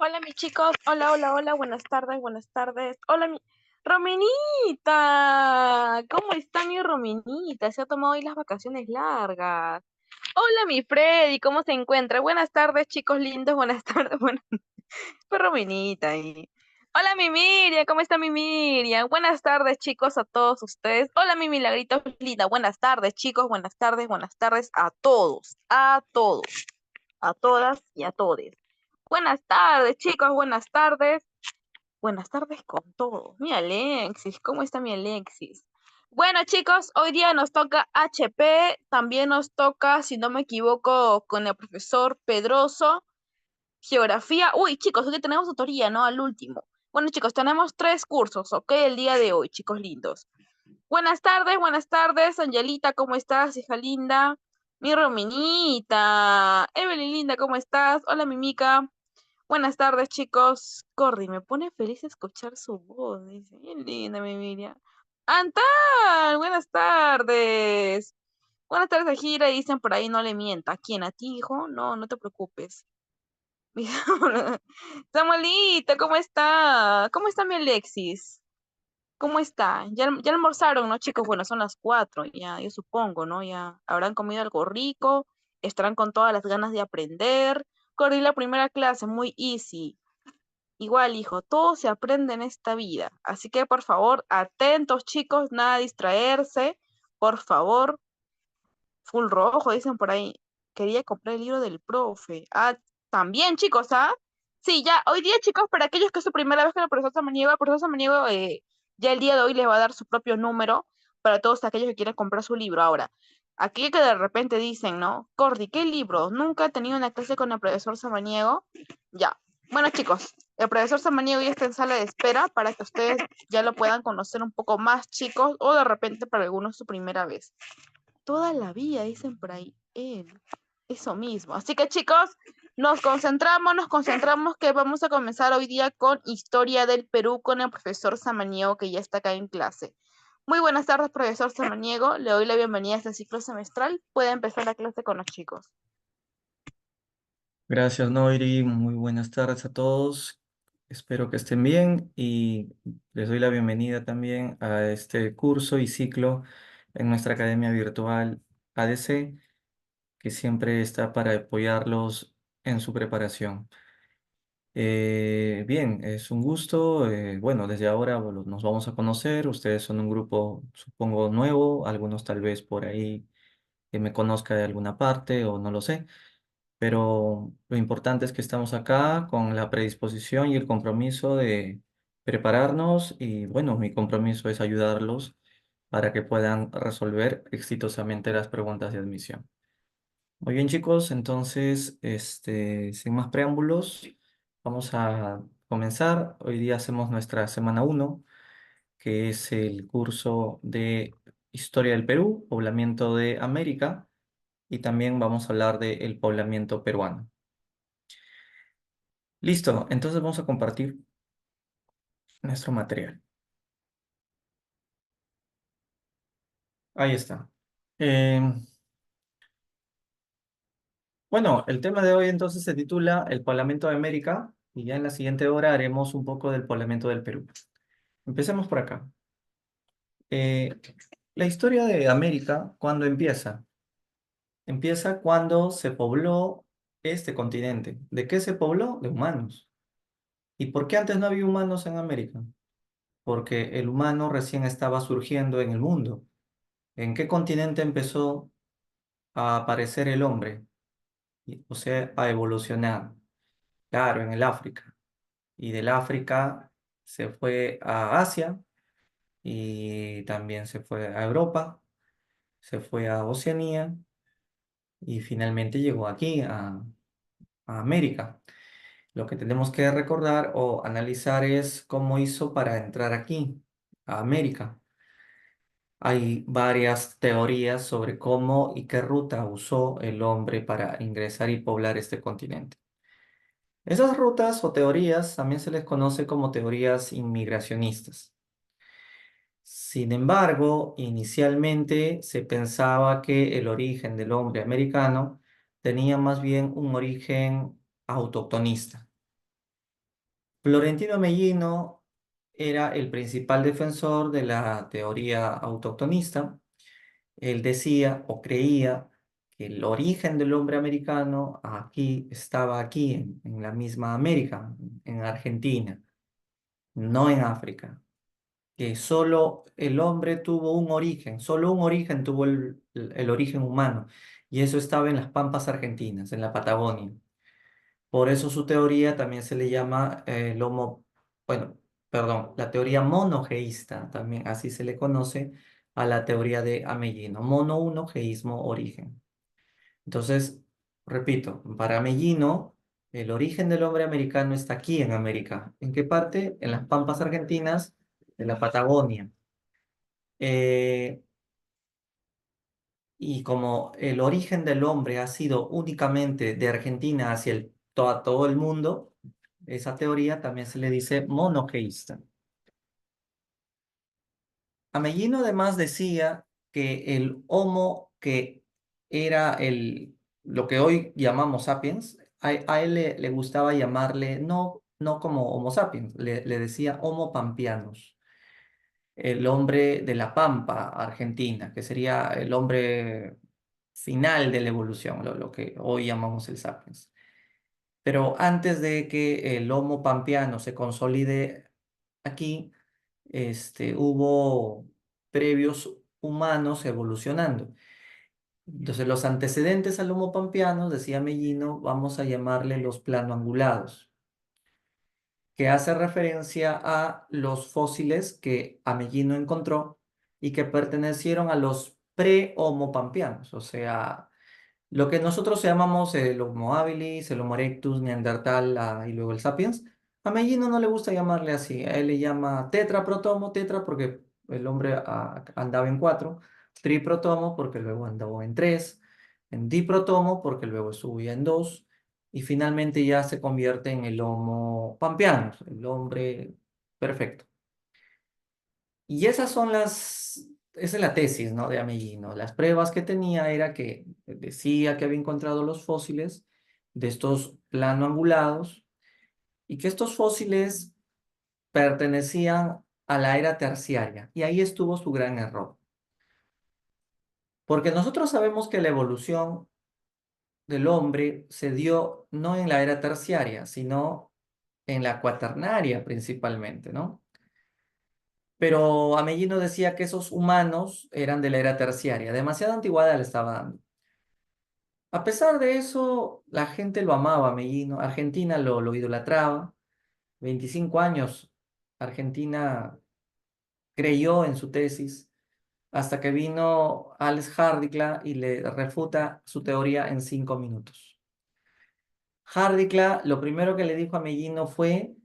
Hola mis chicos, hola, hola, hola, buenas tardes, buenas tardes. Hola mi Rominita, ¿cómo está mi Rominita? Se ha tomado hoy las vacaciones largas. Hola mi Freddy, ¿cómo se encuentra? Buenas tardes chicos lindos, buenas tardes, bueno, fue Rominita ahí. Hola mi Miriam, ¿cómo está mi Miriam? Buenas tardes chicos a todos ustedes. Hola mi Milagrito linda, buenas tardes chicos, buenas tardes a todos, a todas y a todes. Buenas tardes, chicos, buenas tardes. Buenas tardes con todos. Mi Alexis, ¿cómo está mi Alexis? Bueno, chicos, hoy día nos toca HP, también nos toca, si no me equivoco, con el profesor Pedroso, geografía. Uy, chicos, hoy tenemos autoría, ¿no? Al último. Bueno, chicos, tenemos 3 cursos, ¿ok? El día de hoy, chicos lindos. Buenas tardes, Angelita, ¿cómo estás, hija linda? Mi Rominita. Evelyn, linda, ¿cómo estás? Hola, Mimica. Buenas tardes, chicos. Cordy, me pone feliz escuchar su voz. Dice, bien linda, mi Miriam. Antal, buenas tardes. Buenas tardes, Gira. Dicen por ahí no le mienta. ¿A quién? ¿A ti, hijo? No, no te preocupes. Samuelita, ¿cómo está? ¿Cómo está mi Alexis? ¿Cómo está? Ya almorzaron, ¿no, chicos? Bueno, son las 4, ya, yo supongo, ¿no? Ya habrán comido algo rico, estarán con todas las ganas de aprender. Corrí la primera clase, muy easy. Igual, hijo, todo se aprende en esta vida. Así que, por favor, atentos, chicos, nada de distraerse. Por favor, full rojo, dicen por ahí. Quería comprar el libro del profe. Ah, también, chicos, ¿ah? Sí, ya, hoy día, chicos, para aquellos que es su primera vez con el profesor Samaniego ya el día de hoy les va a dar su propio número para todos aquellos que quieran comprar su libro. Ahora, aquellos que de repente dicen, ¿no? Cordy, ¿qué libro? Nunca he tenido una clase con el profesor Samaniego. Ya. Bueno, chicos, el profesor Samaniego ya está en sala de espera para que ustedes ya lo puedan conocer un poco más, chicos, o de repente para algunos su primera vez. Toda la vida, dicen por ahí, él. Eso mismo. Así que chicos, nos concentramos que vamos a comenzar hoy día con Historia del Perú con el profesor Samaniego que ya está acá en clase. Muy buenas tardes, profesor Samaniego. Le doy la bienvenida a este ciclo semestral. Puede empezar la clase con los chicos. Gracias, Noiri. Muy buenas tardes a todos. Espero que estén bien y les doy la bienvenida también a este curso y ciclo en nuestra academia virtual ADC, que siempre está para apoyarlos en su preparación. Bien, es un gusto. Bueno, desde ahora bueno, nos vamos a conocer. Ustedes son un grupo, supongo, nuevo. Algunos tal vez por ahí que me conozca de alguna parte o no lo sé, pero lo importante es que estamos acá con la predisposición y el compromiso de prepararnos y bueno, mi compromiso es ayudarlos para que puedan resolver exitosamente las preguntas de admisión. Muy bien, chicos, entonces, sin más preámbulos, vamos a comenzar. Hoy día hacemos nuestra semana uno, que es el curso de Historia del Perú, Poblamiento de América, y también vamos a hablar del poblamiento peruano. Listo, entonces vamos a compartir nuestro material. Ahí está. Eh, bueno, el tema de hoy entonces se titula El poblamiento de América y ya en la siguiente hora haremos un poco del poblamiento del Perú. Empecemos por acá. Eh, la historia de América, ¿cuándo empieza? Empieza cuando se pobló este continente. ¿De qué se pobló? De humanos. ¿Y por qué antes no había humanos en América? Porque el humano recién estaba surgiendo en el mundo. ¿En qué continente empezó a aparecer el hombre? O sea, a evolucionar. Claro, en el África. Y del África se fue a Asia y también se fue a Europa, se fue a Oceanía y finalmente llegó aquí a América. Lo que tenemos que recordar o analizar es cómo hizo para entrar aquí, a América. Hay varias teorías sobre cómo y qué ruta usó el hombre para ingresar y poblar este continente. Esas rutas o teorías también se les conoce como teorías inmigracionistas. Sin embargo, inicialmente se pensaba que el origen del hombre americano tenía más bien un origen autoctonista. Florentino Mellino era el principal defensor de la teoría autoctonista. Él decía o creía que el origen del hombre americano aquí estaba aquí, en la misma América, en Argentina, no en África. Que solo el hombre tuvo un origen, solo un origen tuvo el origen humano, y eso estaba en las pampas argentinas, en la Patagonia. Por eso su teoría también se le llama bueno, perdón, la teoría monogeísta, también así se le conoce a la teoría de Amellino, mono uno, geísmo, origen. Entonces, repito, para Amellino, el origen del hombre americano está aquí en América. ¿En qué parte? En las pampas argentinas de la Patagonia. Eh, y como el origen del hombre ha sido únicamente de Argentina hacia todo el mundo, esa teoría también se le dice monogeísta. Amellino además decía que el Homo, que era lo que hoy llamamos sapiens, a él le gustaba llamarle no como Homo sapiens, le decía Homo pampeanus, el hombre de la Pampa Argentina, que sería el hombre final de la evolución, lo que hoy llamamos el sapiens. Pero antes de que el Homo pampeano se consolide aquí, hubo previos humanos evolucionando. Entonces, los antecedentes al Homo pampeano, decía Mellino, vamos a llamarle los planoangulados, que hace referencia a los fósiles que Amellino encontró y que pertenecieron a los pre-Homo pampeanos, o sea, lo que nosotros llamamos el Homo habilis, el Homo erectus, Neandertal, y luego el Sapiens, a Mellino no le gusta llamarle así. A él le llama tetraprotomo, tetra porque el hombre andaba en cuatro, triprotomo porque luego andaba en tres, en diprotomo porque luego subía en dos, y finalmente ya se convierte en el Homo pampeanus, el hombre perfecto. Y esa es la tesis, ¿no? De Amellino. Las pruebas que tenía era que decía que había encontrado los fósiles de estos planoangulados y que estos fósiles pertenecían a la era terciaria. Y ahí estuvo su gran error. Porque nosotros sabemos que la evolución del hombre se dio no en la era terciaria, sino en la cuaternaria principalmente, ¿no? Pero Amellino decía que esos humanos eran de la era terciaria, demasiada antigüedad le estaba dando. A pesar de eso, la gente lo amaba, Amellino, Argentina lo idolatraba. 25 años, Argentina creyó en su tesis, hasta que vino Alex Hardikla y le refuta su teoría en 5 minutos. Hardikla lo primero que le dijo a Mellino fue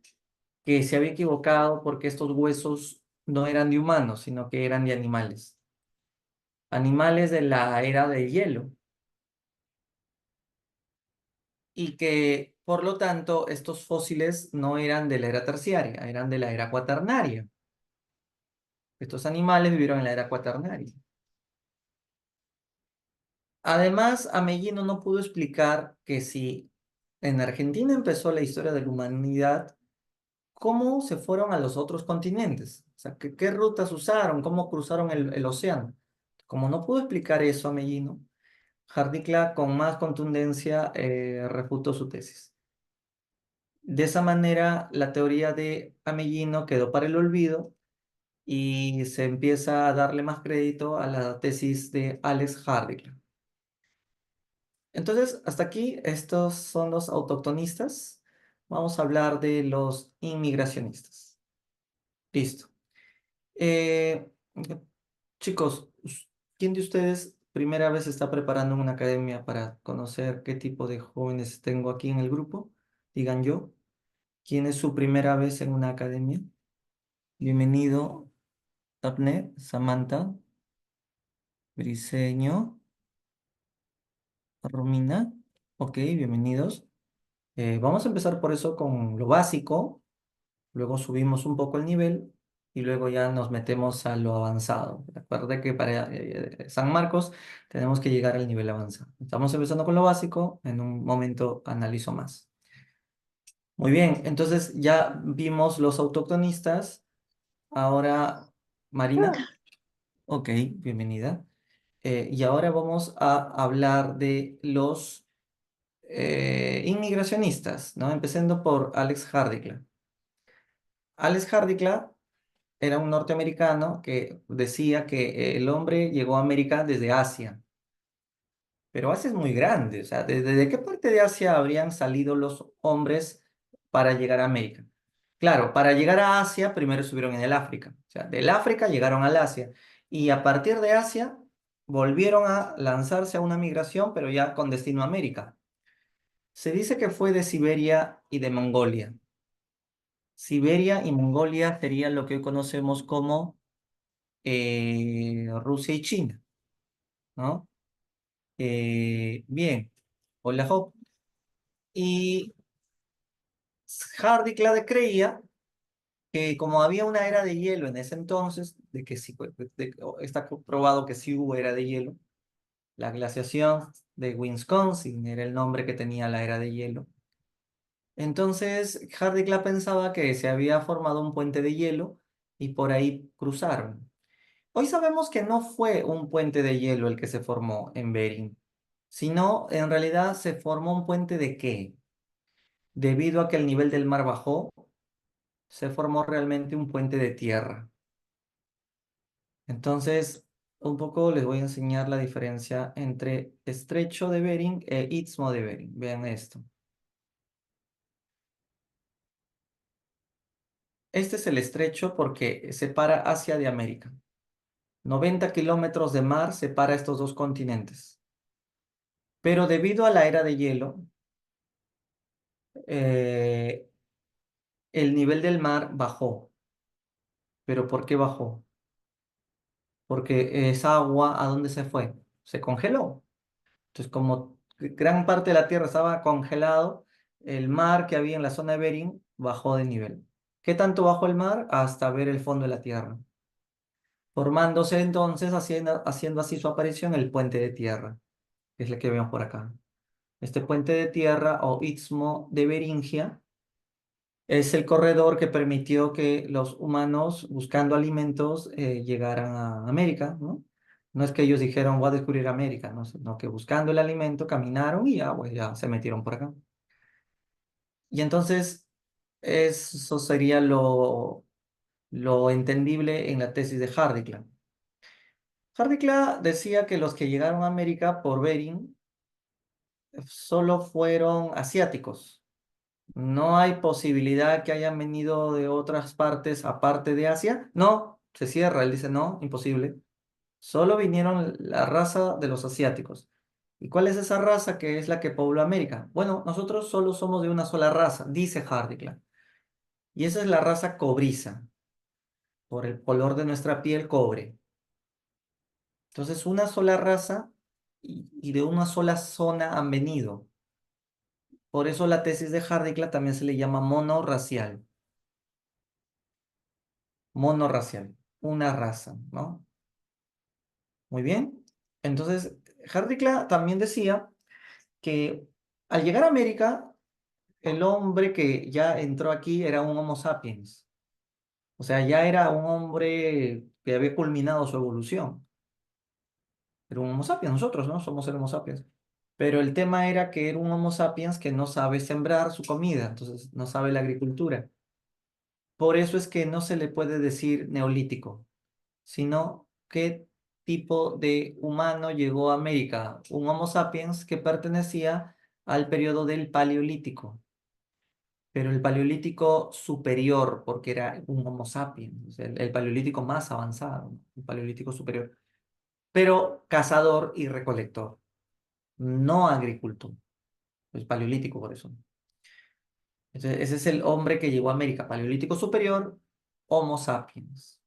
que se había equivocado porque estos huesos no eran de humanos, sino que eran de animales. Animales de la era del hielo, y que por lo tanto estos fósiles no eran de la era terciaria, eran de la era cuaternaria. Estos animales vivieron en la era cuaternaria. Además, Amellino no pudo explicar que si en Argentina empezó la historia de la humanidad, ¿cómo se fueron a los otros continentes? O sea, ¿qué rutas usaron? ¿Cómo cruzaron el océano? Como no pudo explicar eso Amellino, Hardikla con más contundencia refutó su tesis. De esa manera, la teoría de Amellino quedó para el olvido y se empieza a darle más crédito a la tesis de Alex Hardikla. Entonces, hasta aquí, estos son los autoctonistas. Vamos a hablar de los inmigracionistas. Listo. Eh, chicos, ¿quién de ustedes primera vez está preparando una academia para conocer qué tipo de jóvenes tengo aquí en el grupo? Digan yo. ¿Quién es su primera vez en una academia? Bienvenido, Tapne, Samantha, Briseño, Romina. Ok, bienvenidos. Vamos a empezar por eso con lo básico, luego subimos un poco el nivel y luego ya nos metemos a lo avanzado. Recuerda que para San Marcos tenemos que llegar al nivel avanzado. Estamos empezando con lo básico, en un momento analizo más. Muy bien, entonces ya vimos los autoctonistas. Ahora, Marina, ok, bienvenida. Y ahora vamos a hablar de los inmigracionistas, ¿no? Empezando por Alex Hardikla. Alex Hardikla era un norteamericano que decía que el hombre llegó a América desde Asia, pero Asia es muy grande, o sea, ¿desde qué parte de Asia habrían salido los hombres para llegar a América? Claro, para llegar a Asia primero estuvieron en el África, o sea, del África llegaron al Asia y a partir de Asia volvieron a lanzarse a una migración, pero ya con destino a América. Se dice que fue de Siberia y de Mongolia. Siberia y Mongolia serían lo que hoy conocemos como Rusia y China, ¿no? Bien, hola Job. Y Hardy Clade creía que como había una era de hielo en ese entonces, de que sí, está comprobado que sí hubo era de hielo, la glaciación de Wisconsin era el nombre que tenía la era de hielo. Entonces, Hardy Clade pensaba que se había formado un puente de hielo y por ahí cruzaron. Hoy sabemos que no fue un puente de hielo el que se formó en Bering, sino en realidad se formó un puente de qué. Debido a que el nivel del mar bajó, se formó realmente un puente de tierra. Entonces, un poco les voy a enseñar la diferencia entre estrecho de Bering e istmo de Bering. Vean esto. Este es el estrecho porque separa Asia de América. 90 kilómetros de mar separa estos dos continentes. Pero debido a la era de hielo, eh, el nivel del mar bajó. ¿Pero por qué bajó? Porque esa agua, ¿a dónde se fue? Se congeló. Entonces, como gran parte de la Tierra estaba congelado, el mar que había en la zona de Bering bajó de nivel. ¿Qué tanto bajó el mar? Hasta ver el fondo de la Tierra. Formándose entonces, haciendo así su aparición, el puente de tierra, que es el que vemos por acá. Este puente de tierra o istmo de Beringia es el corredor que permitió que los humanos, buscando alimentos, llegaran a América, ¿no? No es que ellos dijeron, voy a descubrir América, ¿no? Sino que buscando el alimento caminaron y ya, pues, ya se metieron por acá. Y entonces, eso sería lo entendible en la tesis de Hardikla. Hardikla decía que los que llegaron a América por Bering solo fueron asiáticos. No hay posibilidad que hayan venido de otras partes aparte de Asia. No, se cierra. Él dice, no, imposible. Solo vinieron la raza de los asiáticos. ¿Y cuál es esa raza que es la que pobló América? Bueno, nosotros solo somos de una sola raza, dice Hardikla. Y esa es la raza cobriza, por el color de nuestra piel cobre. Entonces, una sola raza y de una sola zona han venido. Por eso la tesis de Hardikla también se le llama monorracial. Monorracial, una raza, ¿no? Muy bien. Entonces, Hardikla también decía que al llegar a América, el hombre que ya entró aquí era un Homo sapiens. O sea, ya era un hombre que había culminado su evolución. Era un Homo sapiens, nosotros, ¿no? Somos el Homo sapiens. Pero el tema era que era un Homo sapiens que no sabe sembrar su comida, entonces no sabe la agricultura. Por eso es que no se le puede decir neolítico, sino qué tipo de humano llegó a América. Un Homo sapiens que pertenecía al periodo del Paleolítico, pero el Paleolítico superior, porque era un Homo sapiens, o sea, el Paleolítico más avanzado, ¿no? El Paleolítico superior, pero cazador y recolector, no agricultor, es Paleolítico por eso. Entonces, ese es el hombre que llegó a América, Paleolítico superior, Homo sapiens.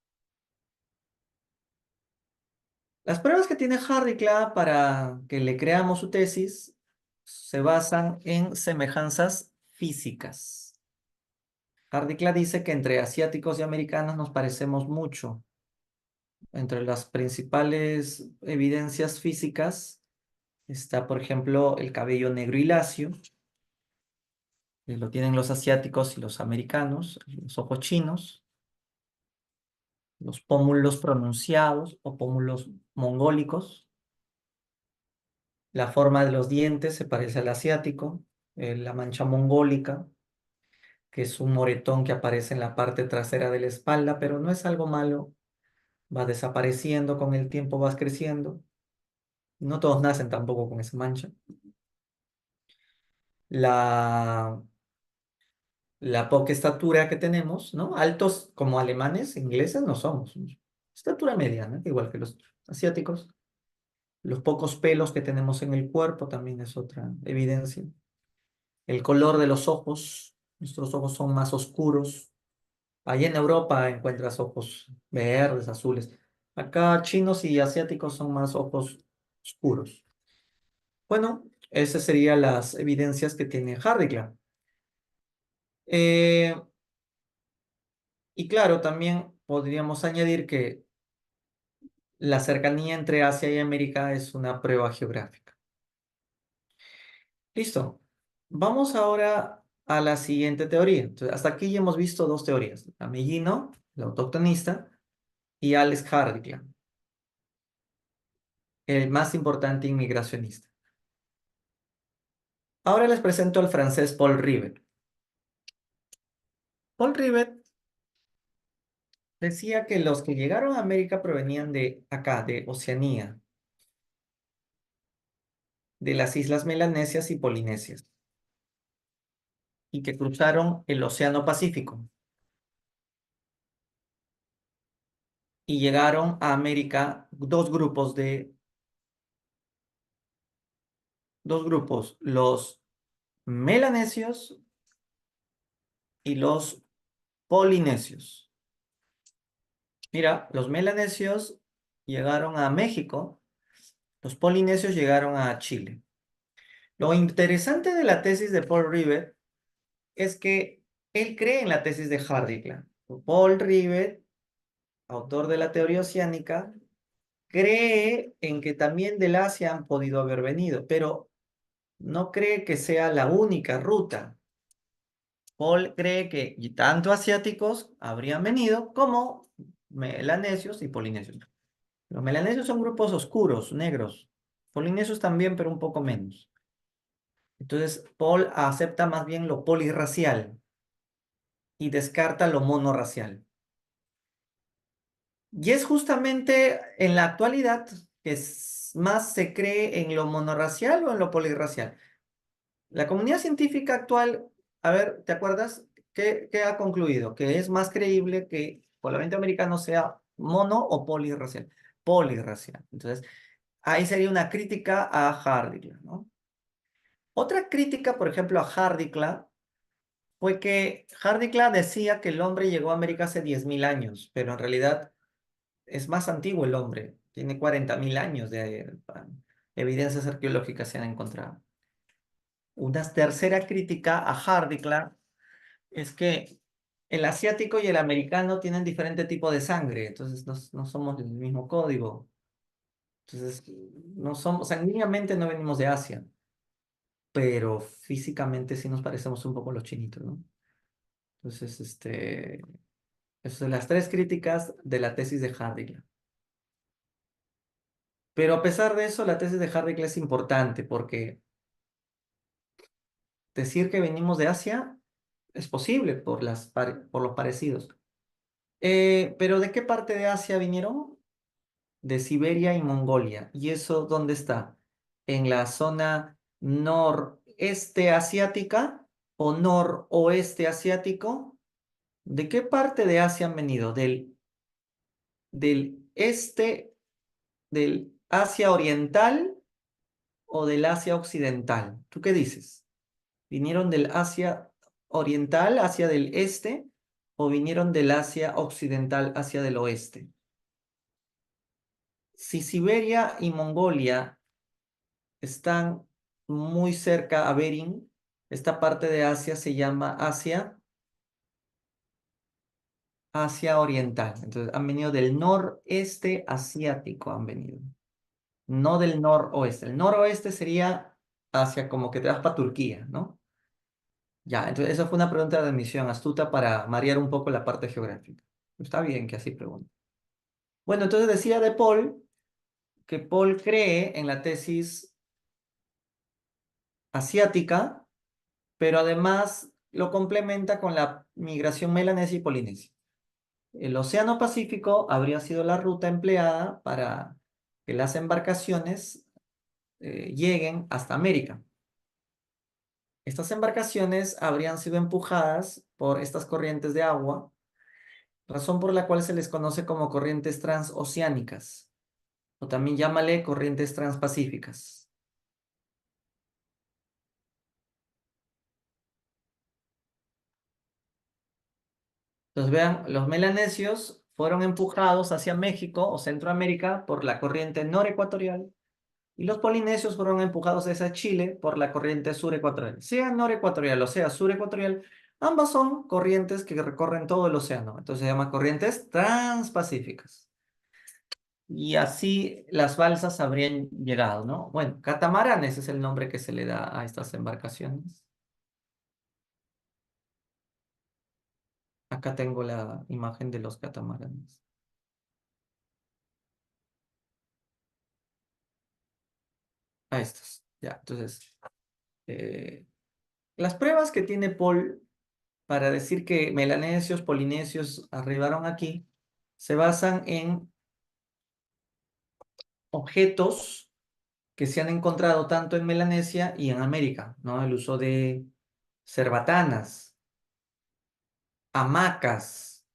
Las pruebas que tiene Harry Clara para que le creamos su tesis se basan en semejanzas físicas. Hardy Clara dice que entre asiáticos y americanos nos parecemos mucho. Entre las principales evidencias físicas está, por ejemplo, el cabello negro y lacio, Lo tienen los asiáticos y los americanos, los ojos chinos, los pómulos pronunciados o pómulos mongólicos. La forma de los dientes se parece al asiático, la mancha mongólica, que es un moretón que aparece en la parte trasera de la espalda, pero no es algo malo, va desapareciendo con el tiempo, vas creciendo. No todos nacen tampoco con esa mancha. La, la poca estatura que tenemos, ¿no? Altos como alemanes, ingleses no somos. Estatura mediana, igual que los asiáticos. Los pocos pelos que tenemos en el cuerpo también es otra evidencia. El color de los ojos, nuestros ojos son más oscuros. Allá en Europa encuentras ojos verdes, azules. Acá chinos y asiáticos son más ojos oscuros. Bueno, esas serían las evidencias que tiene Hardiclar. Eh, y claro, también podríamos añadir que la cercanía entre Asia y América es una prueba geográfica. Listo. Vamos ahora a la siguiente teoría. Entonces, hasta aquí ya hemos visto dos teorías: Amellino, el autoctonista, y Alex Hardiclar, el más importante inmigracionista. Ahora les presento al francés Paul Rivet. Paul Rivet decía que los que llegaron a América provenían de acá, de Oceanía, de las islas Melanesias y Polinesias, y que cruzaron el Océano Pacífico y llegaron a América dos grupos, los melanesios y los polinesios. Mira, los melanesios llegaron a México, los polinesios llegaron a Chile. Lo interesante de la tesis de Paul Rivet es que él cree en la tesis de Hardikland. Paul Rivet, autor de la teoría oceánica, cree en que también del Asia han podido haber venido, pero no cree que sea la única ruta. Paul cree que tanto asiáticos habrían venido como melanesios y polinesios. Los melanesios son grupos oscuros, negros. Polinesios también, pero un poco menos. Entonces, Paul acepta más bien lo polirracial y descarta lo monorracial. Y es justamente en la actualidad que más se cree en lo monorracial o en lo polirracial. La comunidad científica actual, a ver, ¿te acuerdas? ¿Qué ha concluido? Que es más creíble que el Parlamento americano sea mono o polirracial. Polirracial. Entonces, ahí sería una crítica a Hardiklar, ¿no? Otra crítica, por ejemplo, a Hardiklar fue que Hardiklar decía que el hombre llegó a América hace 10.000 años, pero en realidad es más antiguo el hombre. Tiene 40.000 años de evidencias arqueológicas se han encontrado. Una tercera crítica a Hardiklar es que el asiático y el americano tienen diferente tipo de sangre, entonces no somos del mismo código. Entonces, no somos, sanguíneamente no venimos de Asia, pero físicamente sí nos parecemos un poco a los chinitos, ¿no? Entonces, esas son las tres críticas de la tesis de Hardiklar. Pero a pesar de eso, la tesis de Hardiklar es importante porque decir que venimos de Asia es posible por los parecidos. Pero ¿de qué parte de Asia vinieron? De Siberia y Mongolia. ¿Y eso dónde está? ¿En la zona noreste asiática o noroeste asiático? ¿De qué parte de Asia han venido? ¿Del este, del Asia oriental o del Asia occidental? ¿Tú qué dices? ¿Vinieron del Asia oriental hacia del este o vinieron del Asia occidental hacia del oeste? Si Siberia y Mongolia están muy cerca a Bering, esta parte de Asia se llama Asia Oriental. Entonces han venido del noreste asiático, han venido, no del noroeste. El noroeste sería hacia como que te vas para Turquía, ¿no? Ya, entonces esa fue una pregunta de admisión astuta para marear un poco la parte geográfica. Está bien que así pregunte. Bueno, entonces decía de Paul que Paul cree en la tesis asiática, pero además lo complementa con la migración melanesia y polinesia. El Océano Pacífico habría sido la ruta empleada para que las embarcaciones lleguen hasta América. Estas embarcaciones habrían sido empujadas por estas corrientes de agua, razón por la cual se les conoce como corrientes transoceánicas, o también llámale corrientes transpacíficas. Entonces vean, los melanesios fueron empujados hacia México o Centroamérica por la corriente norecuatorial y los polinesios fueron empujados hacia Chile por la corriente surecuatorial. Sea norecuatorial o sea surecuatorial, ambas son corrientes que recorren todo el océano. Entonces se llaman corrientes transpacíficas. Y así las balsas habrían llegado, ¿no? Bueno, catamaranes es el nombre que se le da a estas embarcaciones. Acá tengo la imagen de los catamaranes. A estos. Ya, entonces, eh, las pruebas que tiene Paul para decir que melanesios, polinesios arribaron aquí se basan en objetos que se han encontrado tanto en Melanesia y en América, ¿no? El uso de cerbatanas, hamacas,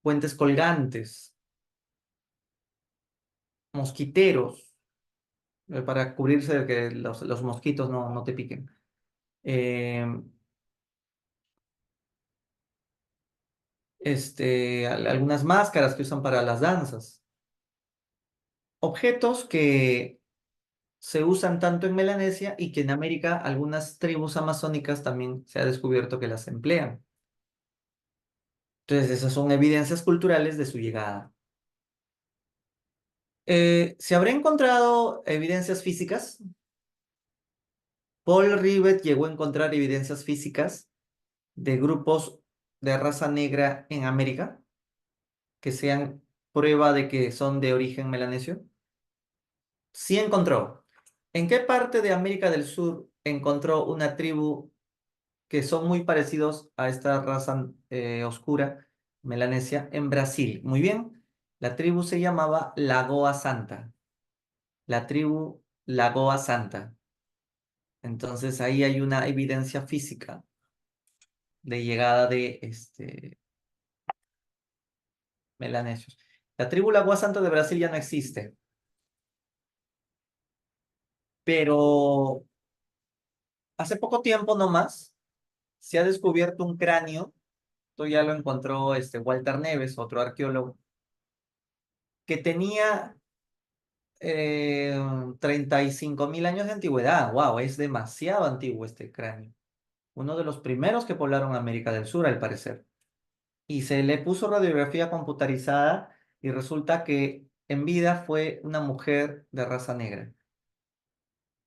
puentes colgantes, mosquiteros, para cubrirse de que los mosquitos no te piquen. Eh, algunas máscaras que usan para las danzas. Objetos que se usan tanto en Melanesia y que en América algunas tribus amazónicas también se ha descubierto que las emplean. Entonces, esas son evidencias culturales de su llegada. ¿Se habrá encontrado evidencias físicas? Paul Rivet llegó a encontrar evidencias físicas de grupos de raza negra en América que sean prueba de que son de origen melanesio. Sí encontró. ¿En qué parte de América del Sur encontró una tribu que son muy parecidos a esta raza oscura melanesia? En Brasil. Muy bien. La tribu se llamaba Lagoa Santa. La tribu Lagoa Santa. Entonces ahí hay una evidencia física de llegada de melanesios. La tribu Lagoa Santa de Brasil ya no existe, pero hace poco tiempo nomás se ha descubierto un cráneo, esto ya lo encontró Walter Neves, otro arqueólogo, que tenía 35.000 años de antigüedad. ¡Wow! Es demasiado antiguo este cráneo. Uno de los primeros que poblaron América del Sur, al parecer. Y se le puso radiografía computarizada y resulta que en vida fue una mujer de raza negra.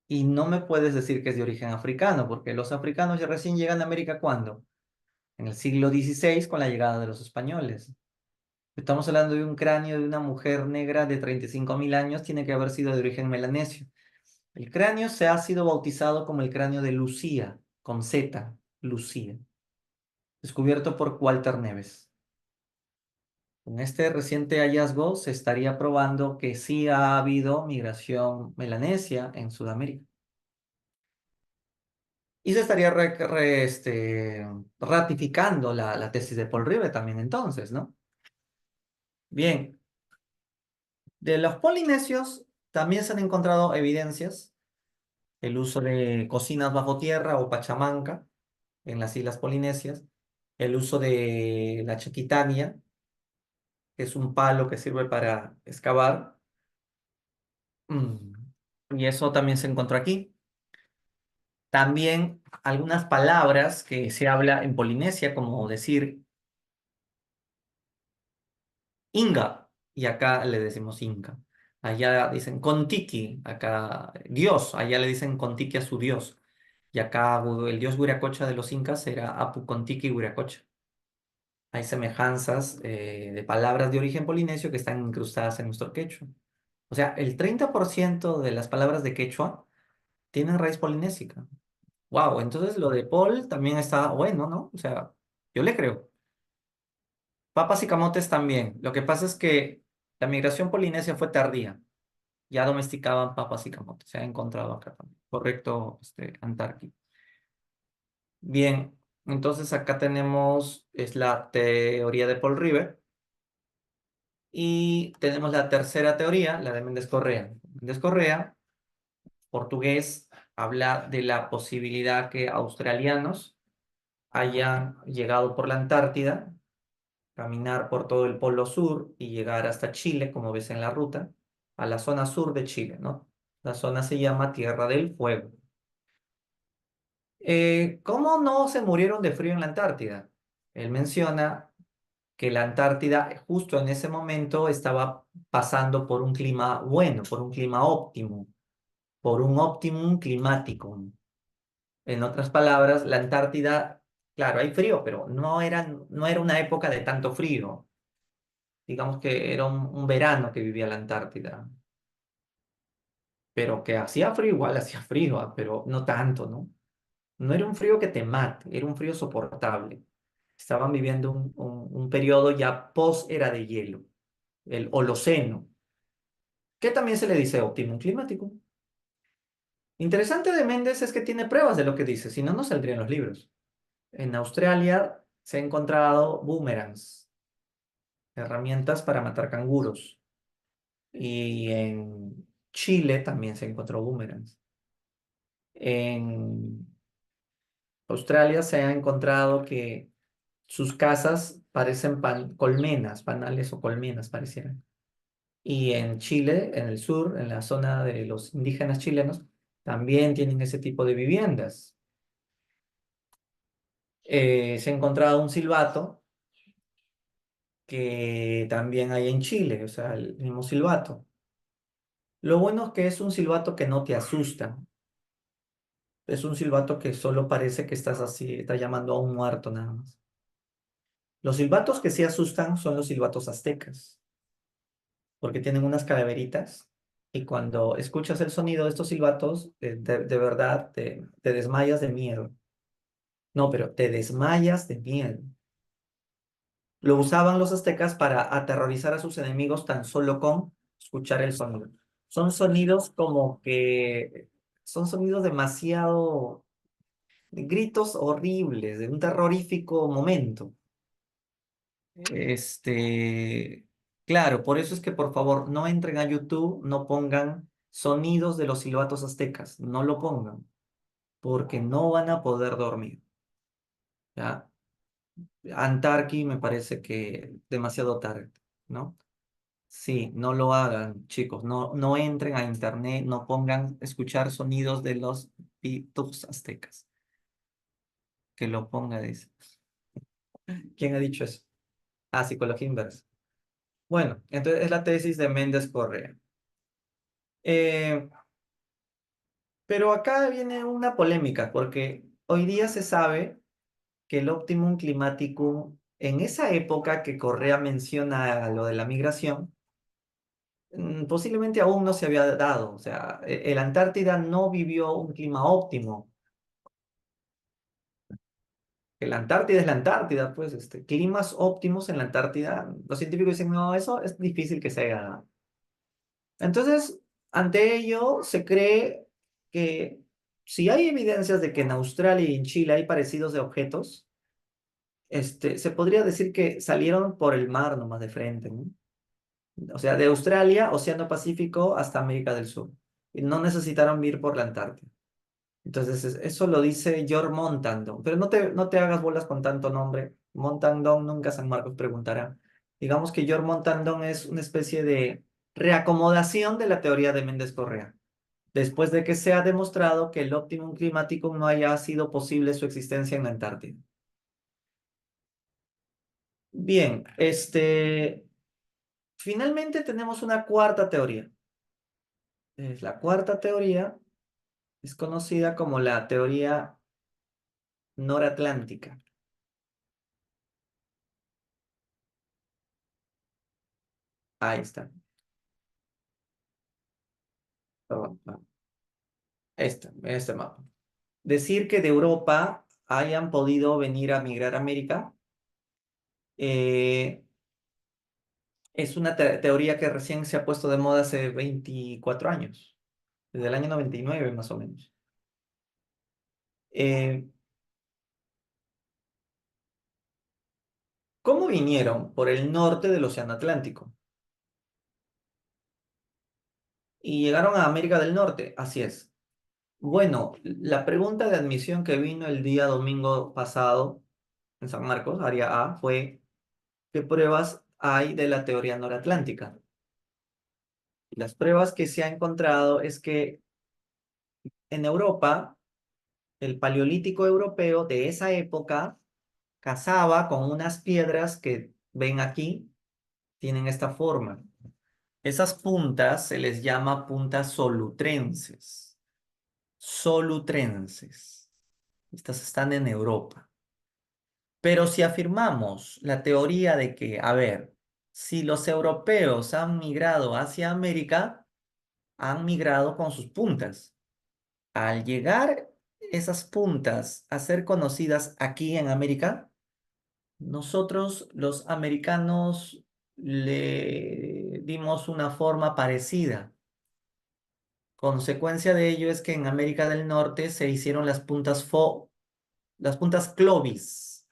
Y no me puedes decir que es de origen africano, porque los africanos ya recién llegan a América ¿cuándo? En el siglo XVI con la llegada de los españoles. Estamos hablando de un cráneo de una mujer negra de 35.000 años, tiene que haber sido de origen melanesio. El cráneo se ha sido bautizado como el cráneo de Lucía, con Z, Lucía, descubierto por Walter Neves. Con este reciente hallazgo se estaría probando que sí ha habido migración melanesia en Sudamérica. Y se estaría ratificando la tesis de Paul Rivet también entonces, ¿no? Bien, de los polinesios también se han encontrado evidencias, el uso de cocinas bajo tierra o pachamanca en las islas polinesias, el uso de la chaquitania, que es un palo que sirve para excavar, mm, y eso también se encontró aquí. También algunas palabras que se habla en Polinesia, como decir Inga, y acá le decimos Inca. Allá dicen Contiki, acá Dios, allá le dicen Contiki a su Dios. Y acá el dios Wiracocha de los incas era Apu Kontiki Wiracocha. Hay semejanzas de palabras de origen polinesio que están incrustadas en nuestro quechua. O sea, el 30% de las palabras de quechua tienen raíz polinésica. Wow, entonces lo de Paul también está bueno, ¿no? O sea, yo le creo. Papas y camotes también. Lo que pasa es que la migración polinesia fue tardía. Ya domesticaban papas y camotes. Se ha encontrado acá también. Correcto, Antárquico. Bien, entonces acá tenemos, es la teoría de Paul River. Y tenemos la tercera teoría, la de Méndez Correa. Méndez Correa, portugués, habla de la posibilidad que australianos hayan llegado por la Antártida, caminar por todo el Polo Sur y llegar hasta Chile, como ves en la ruta, a la zona sur de Chile, ¿no? La zona se llama Tierra del Fuego. ¿Cómo no se murieron de frío en la Antártida? Él menciona que la Antártida justo en ese momento estaba pasando por un clima bueno, por un clima óptimo, por un óptimum climático. En otras palabras, la Antártida, claro, hay frío, pero no era una época de tanto frío. Digamos que era un verano que vivía la Antártida, pero que hacía frío, igual hacía frío, pero no tanto, ¿no? No era un frío que te mate, era un frío soportable. Estaban viviendo un periodo ya post era de hielo, el Holoceno, que también se le dice óptimo climático. Interesante de Méndez es que tiene pruebas de lo que dice, si no, no saldrían los libros. En Australia se han encontrado boomerangs, herramientas para matar canguros. Y en Chile también se encontró boomerangs. En Australia se ha encontrado que sus casas parecen colmenas, panales o colmenas parecieran. Y en Chile, en el sur, en la zona de los indígenas chilenos, también tienen ese tipo de viviendas. Se ha encontrado un silbato que también hay en Chile, o sea, el mismo silbato. Lo bueno es que es un silbato que no te asusta. Es un silbato que solo parece que estás así, está llamando a un muerto nada más. Los silbatos que sí asustan son los silbatos aztecas, porque tienen unas calaveritas y cuando escuchas el sonido de estos silbatos, de verdad te desmayas de miedo. No, pero te desmayas de miedo. Lo usaban los aztecas para aterrorizar a sus enemigos tan solo con escuchar el sonido. Son sonidos como que son sonidos demasiado gritos horribles, de un terrorífico momento. Este, claro, por eso es que por favor no entren a YouTube, no pongan sonidos de los silbatos aztecas, no lo pongan, porque no van a poder dormir. ¿Ya? Antarchy me parece que demasiado tarde, ¿no? Sí, no lo hagan, chicos, no entren a internet, no pongan escuchar sonidos de los pitos aztecas, que lo ponga, dice. ¿Quién ha dicho eso? Ah, psicología inversa. Bueno, entonces es la tesis de Méndez Correa. Eh, pero acá viene una polémica, porque hoy día se sabe que el óptimum climático, en esa época que Correa menciona lo de la migración, posiblemente aún no se había dado. O sea, el Antártida no vivió un clima óptimo. Que la Antártida es la Antártida, pues, climas óptimos en la Antártida. Los científicos dicen, no, eso es difícil que se haya dado. Entonces, ante ello, se cree que si hay evidencias de que en Australia y en Chile hay parecidos de objetos, se podría decir que salieron por el mar nomás de frente, ¿no? O sea, de Australia, Océano Pacífico hasta América del Sur. Y no necesitaron ir por la Antártida. Entonces, eso lo dice George Montandon. Pero no te hagas bolas con tanto nombre. Montandon nunca San Marcos preguntará. Digamos que George Montandon es una especie de reacomodación de la teoría de Méndez Correa, después de que se ha demostrado que el óptimum climático no haya sido posible su existencia en la Antártida. Bien, finalmente tenemos una cuarta teoría. Es la cuarta teoría Es conocida como la teoría noratlántica. Ahí está. Oh, ah, este mapa. Decir que de Europa hayan podido venir a migrar a América eh, es una teoría que recién se ha puesto de moda hace 24 años, desde el año 99 más o menos. Eh, ¿Cómo vinieron? Por el norte del Océano Atlántico y llegaron a América del Norte. Así es. Bueno, la pregunta de admisión que vino el día domingo pasado en San Marcos, área A, fue: ¿qué pruebas hay de la teoría noratlántica? Y las pruebas que se ha encontrado es que en Europa, el paleolítico europeo de esa época cazaba con unas piedras que ven aquí, tienen esta forma. Esas puntas se les llama puntas solutrenses. Solutrenses. Estas están en Europa. Pero si afirmamos la teoría de que, a ver, si los europeos han migrado hacia América, han migrado con sus puntas. Al llegar esas puntas a ser conocidas aquí en América, nosotros los americanos le dimos una forma parecida. Consecuencia de ello es que en América del Norte se hicieron las puntas Clovis,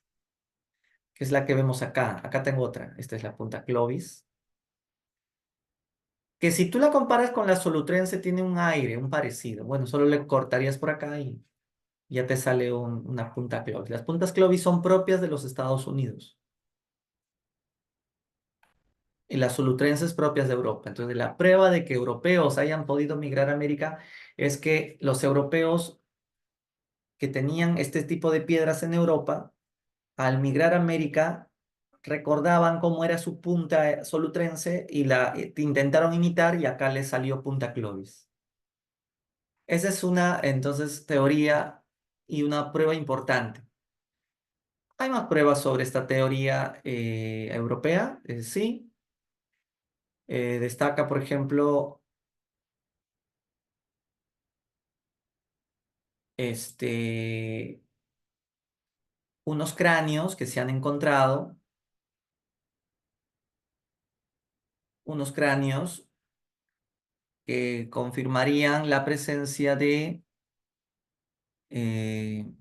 que es la que vemos acá. Acá tengo otra. Esta es la punta Clovis. Que si tú la comparas con la solutrense tiene un aire, un parecido. Bueno, solo le cortarías por acá y ya te sale una punta Clovis. Las puntas Clovis son propias de los Estados Unidos y las solutrenses propias de Europa. Entonces, la prueba de que europeos hayan podido migrar a América es que los europeos que tenían este tipo de piedras en Europa, al migrar a América, recordaban cómo era su punta solutrense y la intentaron imitar y acá les salió punta Clovis. Esa es una, entonces, teoría y una prueba importante. Hay más pruebas sobre esta teoría europea, sí. Destaca, por ejemplo, este, unos cráneos que se han encontrado, unos cráneos que confirmarían la presencia eh,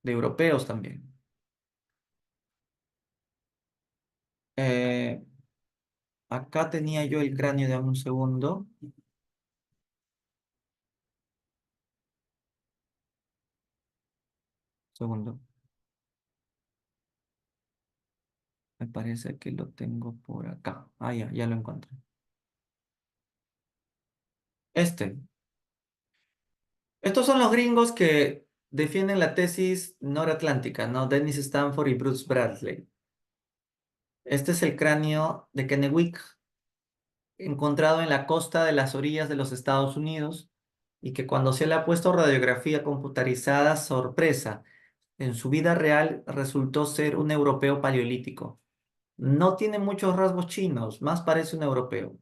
de europeos también. Eh, Acá tenía yo el cráneo de un segundo. Segundo. Me parece que lo tengo por acá. Ah, ya lo encontré. Este. Estos son los gringos que defienden la tesis noratlántica, ¿no? Dennis Stanford y Bruce Bradley. Este es el cráneo de Kennewick, encontrado en la costa de las orillas de los Estados Unidos, y que cuando se le ha puesto radiografía computarizada, sorpresa, en su vida real resultó ser un europeo paleolítico. No tiene muchos rasgos chinos, más parece un europeo.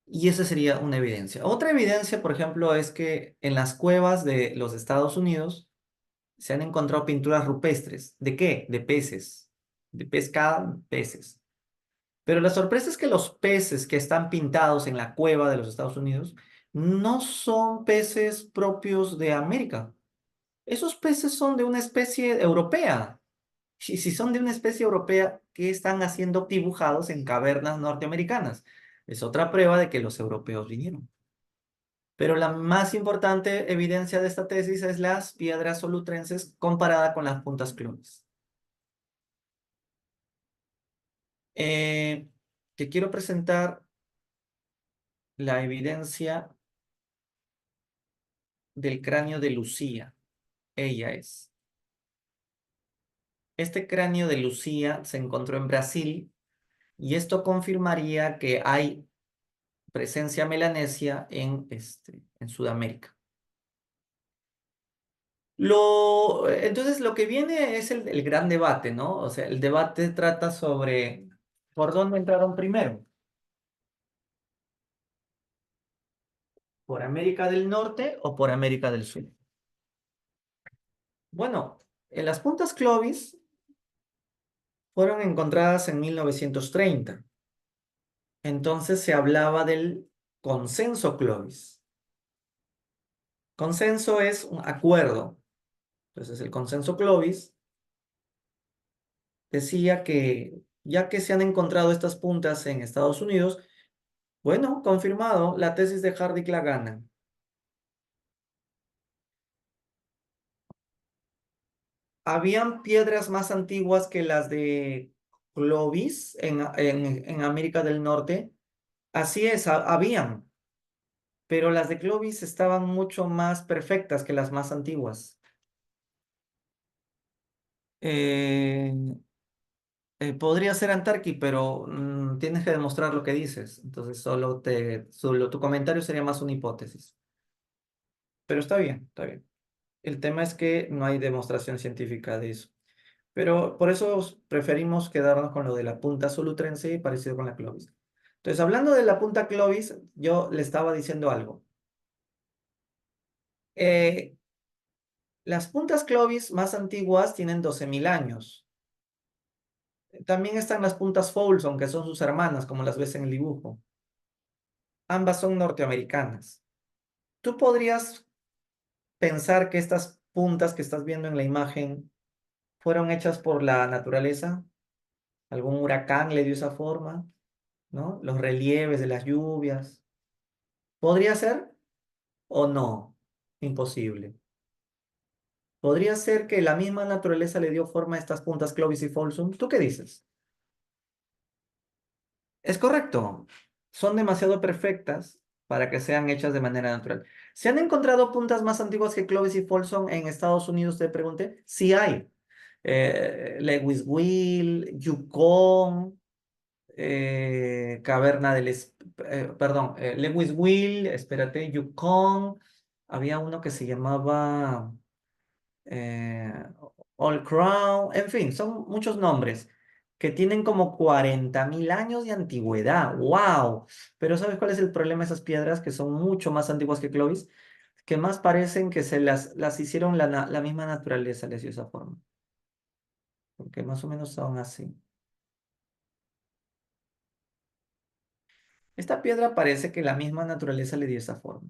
Y esa sería una evidencia. Otra evidencia, por ejemplo, es que en las cuevas de los Estados Unidos se han encontrado pinturas rupestres. ¿De qué? De peces. De pescado, peces. Pero la sorpresa es que los peces que están pintados en la cueva de los Estados Unidos no son peces propios de América. Esos peces son de una especie europea. Si son de una especie europea, ¿qué están haciendo dibujados en cavernas norteamericanas? Es otra prueba de que los europeos vinieron. Pero la más importante evidencia de esta tesis es las piedras solutrenses comparada con las puntas clones. Eh, Te quiero presentar la evidencia del cráneo de Lucía. Ella es. Este cráneo de Lucía se encontró en Brasil y esto confirmaría que hay presencia melanesia en Sudamérica. Entonces, lo que viene es el gran debate, ¿no? O sea, el debate trata sobre por dónde entraron primero, por América del Norte o por América del Sur. Bueno, en las puntas Clovis fueron encontradas en 1930. Entonces se hablaba del consenso Clovis. Consenso es un acuerdo. Entonces, el consenso Clovis decía que ya que se han encontrado estas puntas en Estados Unidos, bueno, confirmado, la tesis de Hardy la gana. Habían piedras más antiguas que las de Clovis en América del Norte. Así es, habían, pero las de Clovis estaban mucho más perfectas que las más antiguas. Eh, Podría ser Antarqui, pero tienes que demostrar lo que dices. Entonces, solo tu comentario sería más una hipótesis. Pero está bien, está bien. El tema es que no hay demostración científica de eso. Pero por eso preferimos quedarnos con lo de la punta solutrense y parecido con la Clovis. Entonces, hablando de la punta Clovis, yo le estaba diciendo algo. Eh, las puntas Clovis más antiguas tienen 12.000 años. También están las puntas Folsom, que son sus hermanas, como las ves en el dibujo. Ambas son norteamericanas. ¿Tú podrías pensar que estas puntas que estás viendo en la imagen fueron hechas por la naturaleza? ¿Algún huracán le dio esa forma? ¿No? Los relieves de las lluvias. ¿Podría ser o no? Imposible. ¿Podría ser que la misma naturaleza le dio forma a estas puntas Clovis y Folsom? ¿Tú qué dices? Es correcto. Son demasiado perfectas para que sean hechas de manera natural. ¿Se han encontrado puntas más antiguas que Clovis y Folsom en Estados Unidos? Te pregunté. Sí hay. Lewis Will, Yukon, Caverna perdón, Lewis Will, espérate, Yukon. Había uno que se llamaba eh, All Crown, en fin, son muchos nombres que tienen como 40.000 años de antigüedad. ¡Wow! Pero ¿sabes cuál es el problema de esas piedras que son mucho más antiguas que Clovis? Que más parecen que las hicieron la misma naturaleza, les dio esa forma. Porque más o menos son así. Esta piedra parece que la misma naturaleza le dio esa forma.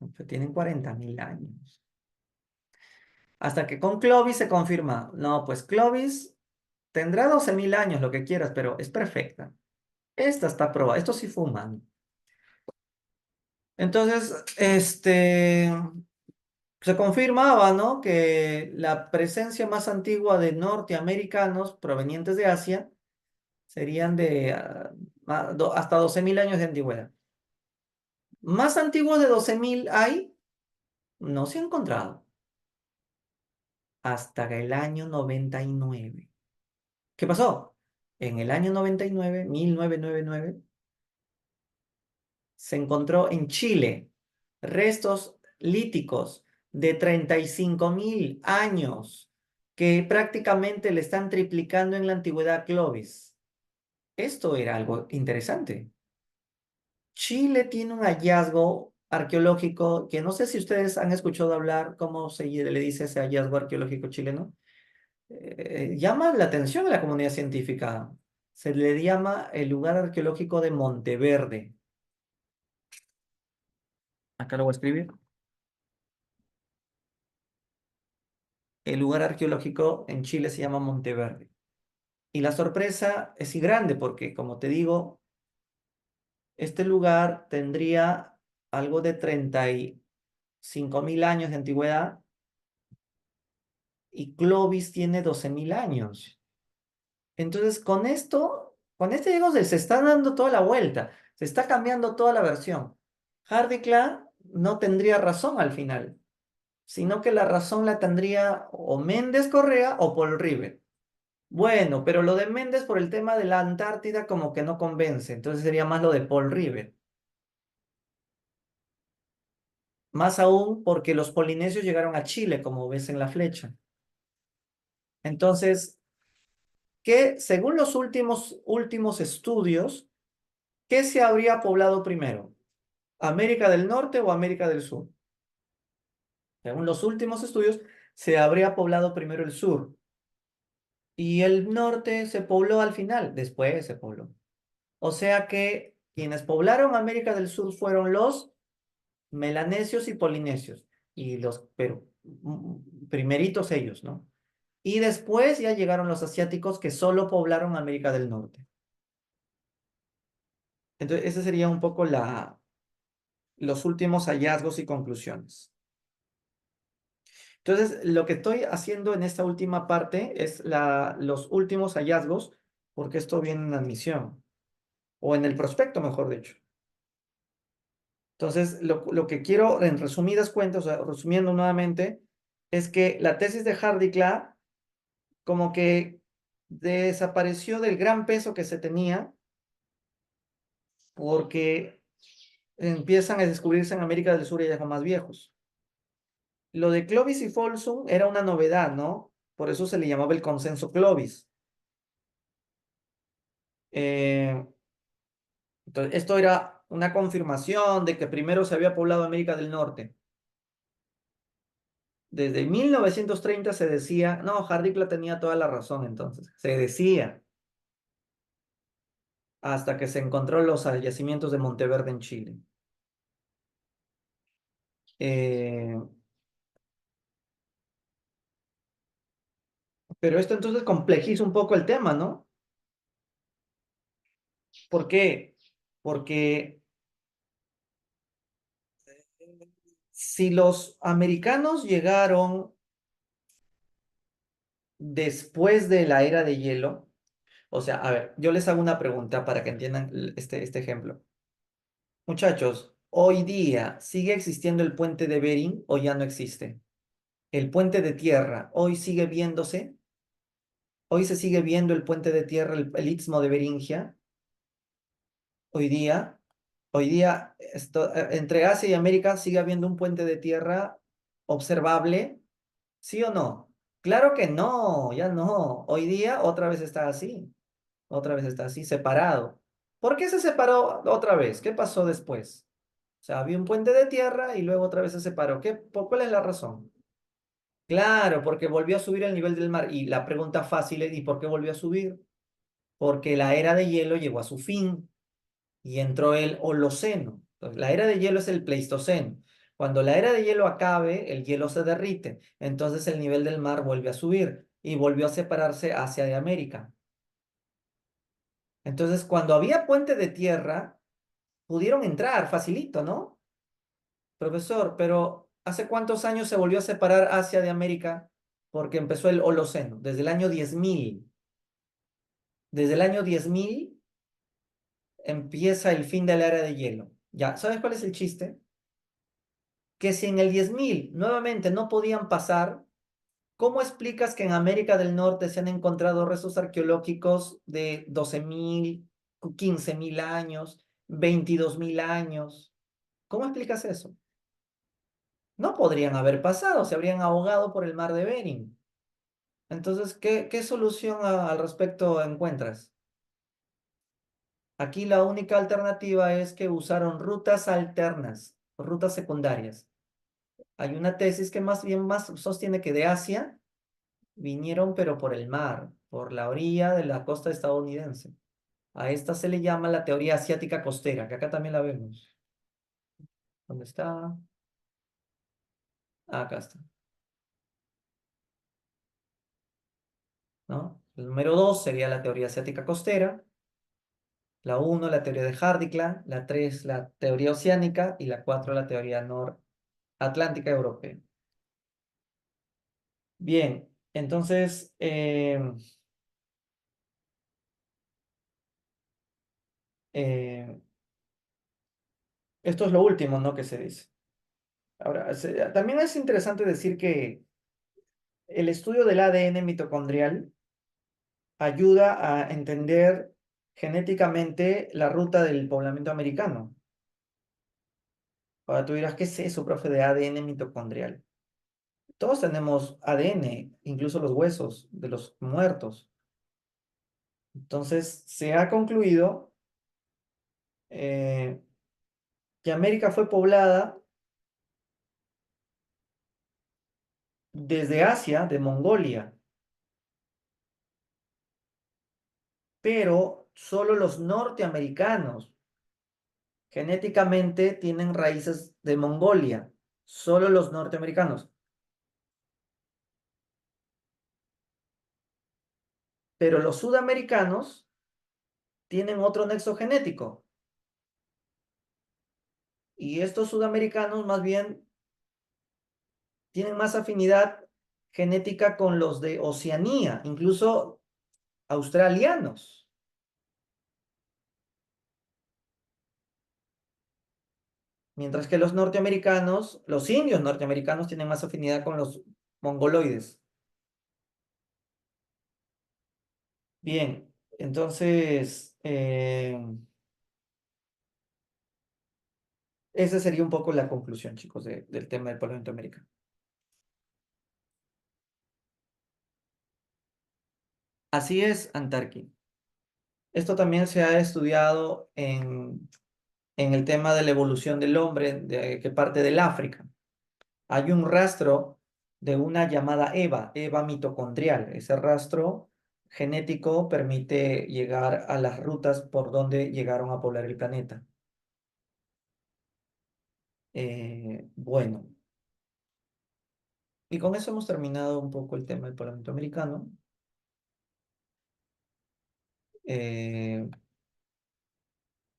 Aunque tienen 40.000 años. Hasta que con Clovis se confirma. No, pues Clovis tendrá 12.000 años, lo que quieras, pero es perfecta. Esta está probada. Esto sí fue humano. Entonces, se confirmaba, ¿no? Que la presencia más antigua de norteamericanos provenientes de Asia serían de hasta 12.000 años de antigüedad. Más antiguos de 12.000 hay, no se ha encontrado. Hasta el año 99. ¿Qué pasó? En el año 99, 1999, se encontró en Chile restos líticos de 35.000 años que prácticamente le están triplicando en la antigüedad Clovis. Esto era algo interesante. Chile tiene un hallazgo arqueológico que no sé si ustedes han escuchado hablar, cómo se le dice ese hallazgo arqueológico chileno. Llama la atención a la comunidad científica. Se le llama el lugar arqueológico de Monteverde. Acá lo voy a escribir. El lugar arqueológico en Chile se llama Monteverde. Y la sorpresa es y grande porque, como te digo, este lugar tendría algo de 35.000 años de antigüedad y Clovis tiene 12.000 años. Entonces, con este digo, se está dando toda la vuelta, se está cambiando toda la versión. Hardy Clan no tendría razón al final, sino que la razón la tendría o Méndez Correa o Paul Rivet. Bueno, pero lo de Méndez por el tema de la Antártida como que no convence, entonces sería más lo de Paul Rivet. Más aún porque los polinesios llegaron a Chile, como ves en la flecha. Entonces, ¿qué, según los últimos estudios, qué se habría poblado primero? ¿América del Norte o América del Sur? Según los últimos estudios, se habría poblado primero el sur y el norte se pobló al final, después se pobló. O sea que quienes poblaron América del Sur fueron los melanesios y polinesios, y pero primeritos ellos, ¿no? Y después ya llegaron los asiáticos que solo poblaron América del Norte. Entonces, ese sería un poco los últimos hallazgos y conclusiones. Entonces, lo que estoy haciendo en esta última parte es los últimos hallazgos, porque esto viene en la admisión, o en el prospecto, mejor dicho. Entonces, lo que quiero, en resumidas cuentas, o sea, resumiendo nuevamente, es que la tesis de Hardy-Clark como que desapareció del gran peso que se tenía, porque empiezan a descubrirse en América del Sur hallazgos más viejos. Lo de Clovis y Folsom era una novedad, ¿no? Por eso se le llamaba el consenso Clovis. Eh, entonces, esto era una confirmación de que primero se había poblado América del Norte. Desde 1930 se decía, no, Hardicla tenía toda la razón entonces, se decía, hasta que se encontró los yacimientos de Monteverde en Chile. Eh, pero esto entonces complejiza un poco el tema, ¿no? ¿Por qué? Porque si los americanos llegaron después de la era de hielo, o sea, a ver, yo les hago una pregunta para que entiendan este ejemplo. Muchachos, hoy día, ¿sigue existiendo el puente de Bering o ya no existe? El puente de tierra, ¿hoy sigue viéndose? ¿Hoy se sigue viendo el puente de tierra, el istmo de Beringia? Hoy día, entre Asia y América sigue habiendo un puente de tierra observable, ¿sí o no? Claro que no, ya no. Hoy día otra vez está así, separado. ¿Por qué se separó otra vez? ¿Qué pasó después? O sea, había un puente de tierra y luego otra vez se separó. ¿Cuál es la razón? Claro, porque volvió a subir el nivel del mar. Y la pregunta fácil es, ¿y por qué volvió a subir? Porque la era de hielo llegó a su fin y entró el Holoceno. Entonces, la era de hielo es el Pleistoceno. Cuando la era de hielo acabe, el hielo se derrite. Entonces el nivel del mar vuelve a subir y volvió a separarse Asia de América. Entonces, cuando había puente de tierra, pudieron entrar facilito, ¿no? Profesor, pero ¿hace cuántos años se volvió a separar Asia de América? Porque empezó el Holoceno, desde el año 10.000. Desde el año 10.000 empieza el fin de la era de hielo. Ya, ¿sabes cuál es el chiste? Que si en el 10.000 nuevamente no podían pasar, ¿cómo explicas que en América del Norte se han encontrado restos arqueológicos de 12.000, 15.000 años, 22.000 años? ¿Cómo explicas eso? No podrían haber pasado, se habrían ahogado por el mar de Bering. Entonces, ¿qué solución al respecto encuentras? Aquí la única alternativa es que usaron rutas alternas, rutas secundarias. Hay una tesis que más bien más sostiene que de Asia vinieron, pero por el mar, por la orilla de la costa estadounidense. A esta se le llama la teoría asiática costera, que acá también la vemos. ¿Dónde está? Ah, acá está, ¿no? El número 2 sería la teoría asiática costera. La uno la teoría de Hardikland. La 3 la teoría oceánica. Y la 4 la teoría noratlántica europea. Bien, entonces, eh, esto es lo último, ¿no? Que se dice. Ahora, también es interesante decir que el estudio del ADN mitocondrial ayuda a entender genéticamente la ruta del poblamiento americano. Ahora tú dirás, ¿qué es eso, profe, de ADN mitocondrial? Todos tenemos ADN, incluso los huesos de los muertos. Entonces, se ha concluido eh, que América fue poblada desde Asia, de Mongolia, pero solo los norteamericanos genéticamente tienen raíces de Mongolia, solo los norteamericanos, pero los sudamericanos tienen otro nexo genético y estos sudamericanos más bien tienen más afinidad genética con los de Oceanía, incluso australianos, mientras que los norteamericanos, los indios norteamericanos tienen más afinidad con los mongoloides. Bien, entonces, esa sería un poco la conclusión, chicos, del tema del Parlamento americano. Así es, Antarqui. Esto también se ha estudiado en el tema de la evolución del hombre, que parte del África. Hay un rastro de una llamada EVA mitocondrial. Ese rastro genético permite llegar a las rutas por donde llegaron a poblar el planeta. Bueno, y con eso hemos terminado un poco el tema del Parlamento americano. Eh,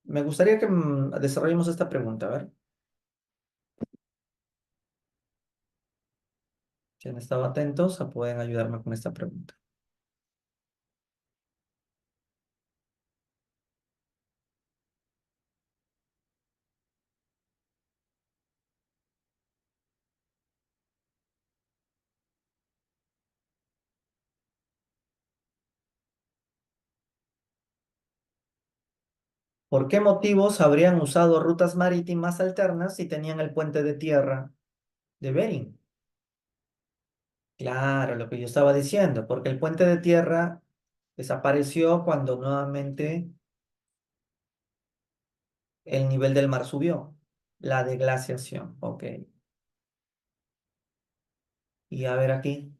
Me gustaría que desarrollemos esta pregunta, a ver, si han estado atentos, pueden ayudarme con esta pregunta. ¿Por qué motivos habrían usado rutas marítimas alternas si tenían el puente de tierra de Bering? Claro, lo que yo estaba diciendo, porque el puente de tierra desapareció cuando nuevamente el nivel del mar subió, la deglaciación, ok. Y a ver aquí,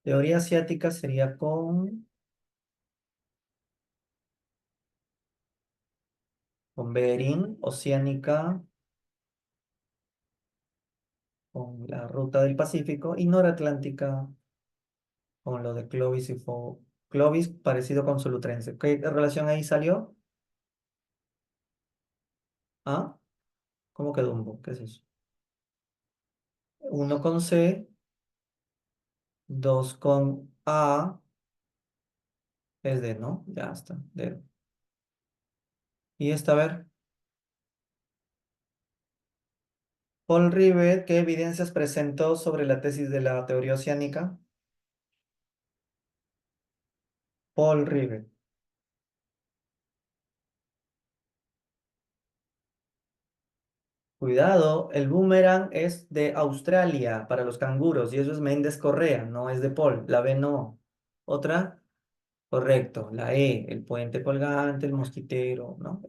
teoría asiática sería con Bering, oceánica, con la ruta del Pacífico, y noratlántica, con lo de Clovis Clovis parecido con Solutrense. ¿Qué relación ahí salió? ¿Ah? ¿Cómo que Dumbo? ¿Qué es eso? Uno con C, dos con A, es D, ¿no? Ya está, D. Y esta, a ver, Paul Rivet, ¿qué evidencias presentó sobre la tesis de la teoría oceánica? Paul Rivet. Cuidado, el boomerang es de Australia para los canguros y eso es Méndez Correa, no es de Paul. La B no. ¿Otra? Correcto, la E, el puente colgante, el mosquitero, ¿no?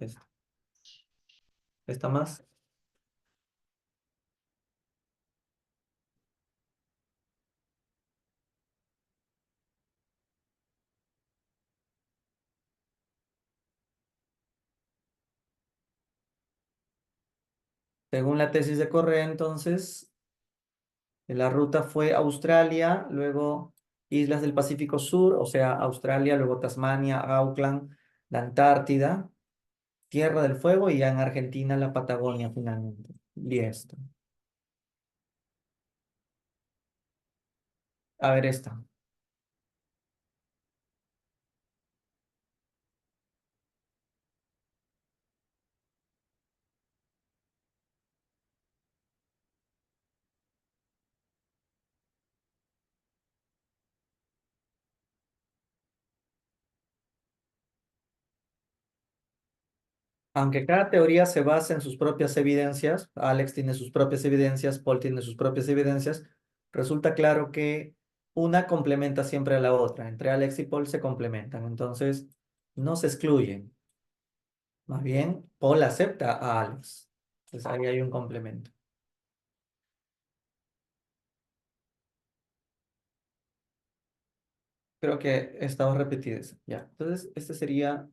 Esta más. Según la tesis de Correa, entonces, la ruta fue Australia, luego islas del Pacífico Sur, o sea, Australia, luego Tasmania, Auckland, la Antártida, Tierra del Fuego y ya en Argentina la Patagonia finalmente. Listo. A ver esta. Aunque cada teoría se basa en sus propias evidencias, Alex tiene sus propias evidencias, Paul tiene sus propias evidencias, resulta claro que una complementa siempre a la otra. Entre Alex y Paul se complementan, entonces no se excluyen. Más bien, Paul acepta a Alex. Entonces ahí hay un complemento. Creo que he estado repetidas. Ya. Entonces, este sería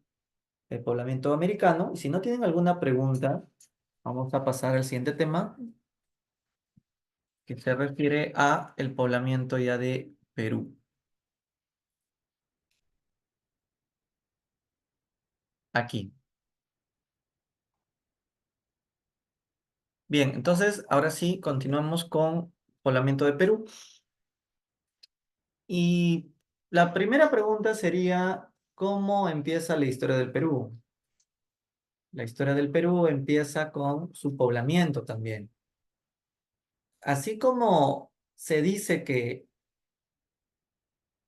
el poblamiento americano. Y si no tienen alguna pregunta, vamos a pasar al siguiente tema, que se refiere a el poblamiento ya de Perú. Aquí. Bien, entonces ahora sí continuamos con poblamiento de Perú. Y la primera pregunta sería, ¿cómo empieza la historia del Perú? La historia del Perú empieza con su poblamiento también. Así como se dice que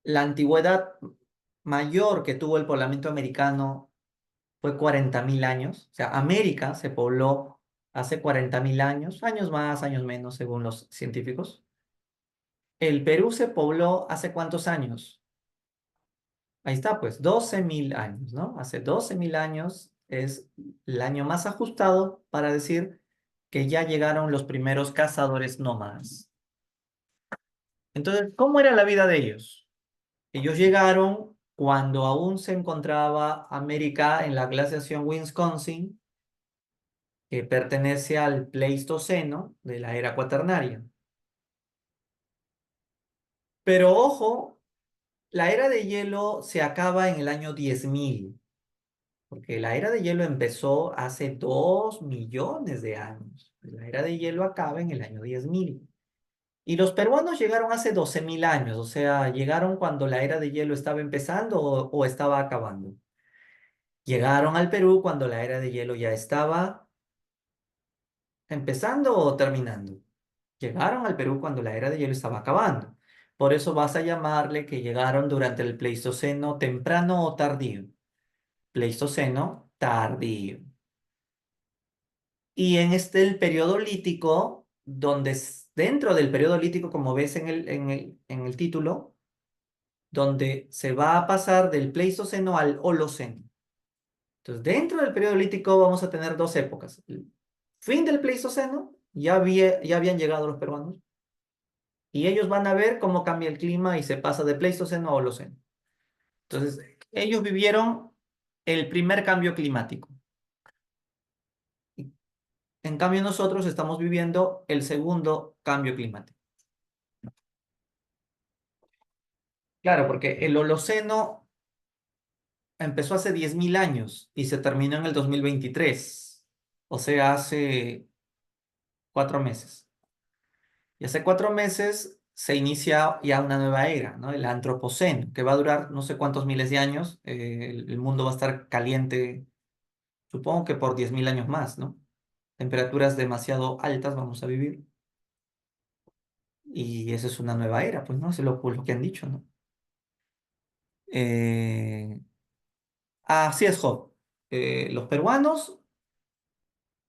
la antigüedad mayor que tuvo el poblamiento americano fue 40.000 años, o sea, América se pobló hace 40.000 años, años más, años menos, según los científicos. ¿El Perú se pobló hace cuántos años? Ahí está, pues 12.000 años, ¿no? Hace 12.000 años es el año más ajustado para decir que ya llegaron los primeros cazadores nómadas. Entonces, ¿cómo era la vida de ellos? Ellos llegaron cuando aún se encontraba América en la glaciación Wisconsin, que pertenece al Pleistoceno de la era cuaternaria. Pero ojo, la era de hielo se acaba en el año 10.000. Porque la era de hielo empezó hace 2 millones de años. La era de hielo acaba en el año 10.000. Y los peruanos llegaron hace 12.000 años, o sea, llegaron cuando la era de hielo estaba empezando o estaba acabando. Llegaron al Perú cuando la era de hielo ya estaba empezando o terminando. Llegaron al Perú cuando la era de hielo estaba acabando. Por eso vas a llamarle que llegaron durante el Pleistoceno temprano o tardío. Pleistoceno tardío. Y en este el periodo lítico, donde dentro del periodo lítico, como ves en el título, donde se va a pasar del Pleistoceno al Holoceno. Entonces, dentro del periodo lítico vamos a tener dos épocas. El fin del Pleistoceno, ya habían llegado los peruanos, y ellos van a ver cómo cambia el clima y se pasa de Pleistoceno a Holoceno. Entonces, ellos vivieron el primer cambio climático. En cambio, nosotros estamos viviendo el segundo cambio climático. Claro, porque el Holoceno empezó hace 10.000 años y se terminó en el 2023, o sea, hace 4 meses. Y hace 4 meses se inicia ya una nueva era, ¿no? El Antropoceno, que va a durar no sé cuántos miles de años. El mundo va a estar caliente, supongo que por 10.000 años más, ¿no? Temperaturas demasiado altas vamos a vivir. Y esa es una nueva era, pues, ¿no? Eso es lo que han dicho, ¿no? Eh, Así es, Job. Los peruanos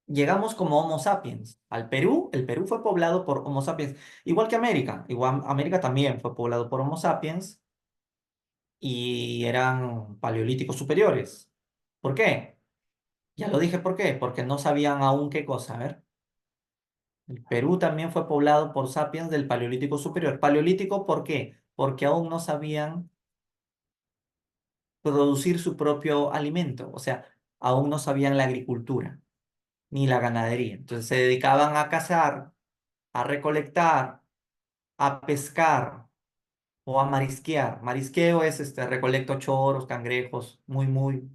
llegamos como Homo sapiens al Perú. El Perú fue poblado por Homo sapiens, igual que América. Igual América también fue poblado por Homo sapiens y eran paleolíticos superiores. ¿Por qué? Ya lo dije por qué. Porque no sabían aún qué cosa. A ver. El Perú también fue poblado por sapiens del paleolítico superior. ¿Paleolítico por qué? Porque aún no sabían producir su propio alimento. O sea, aún no sabían la agricultura ni la ganadería. Entonces se dedicaban a cazar, a recolectar, a pescar o a marisquear. Marisqueo es recolecto choros, cangrejos, muy, muy.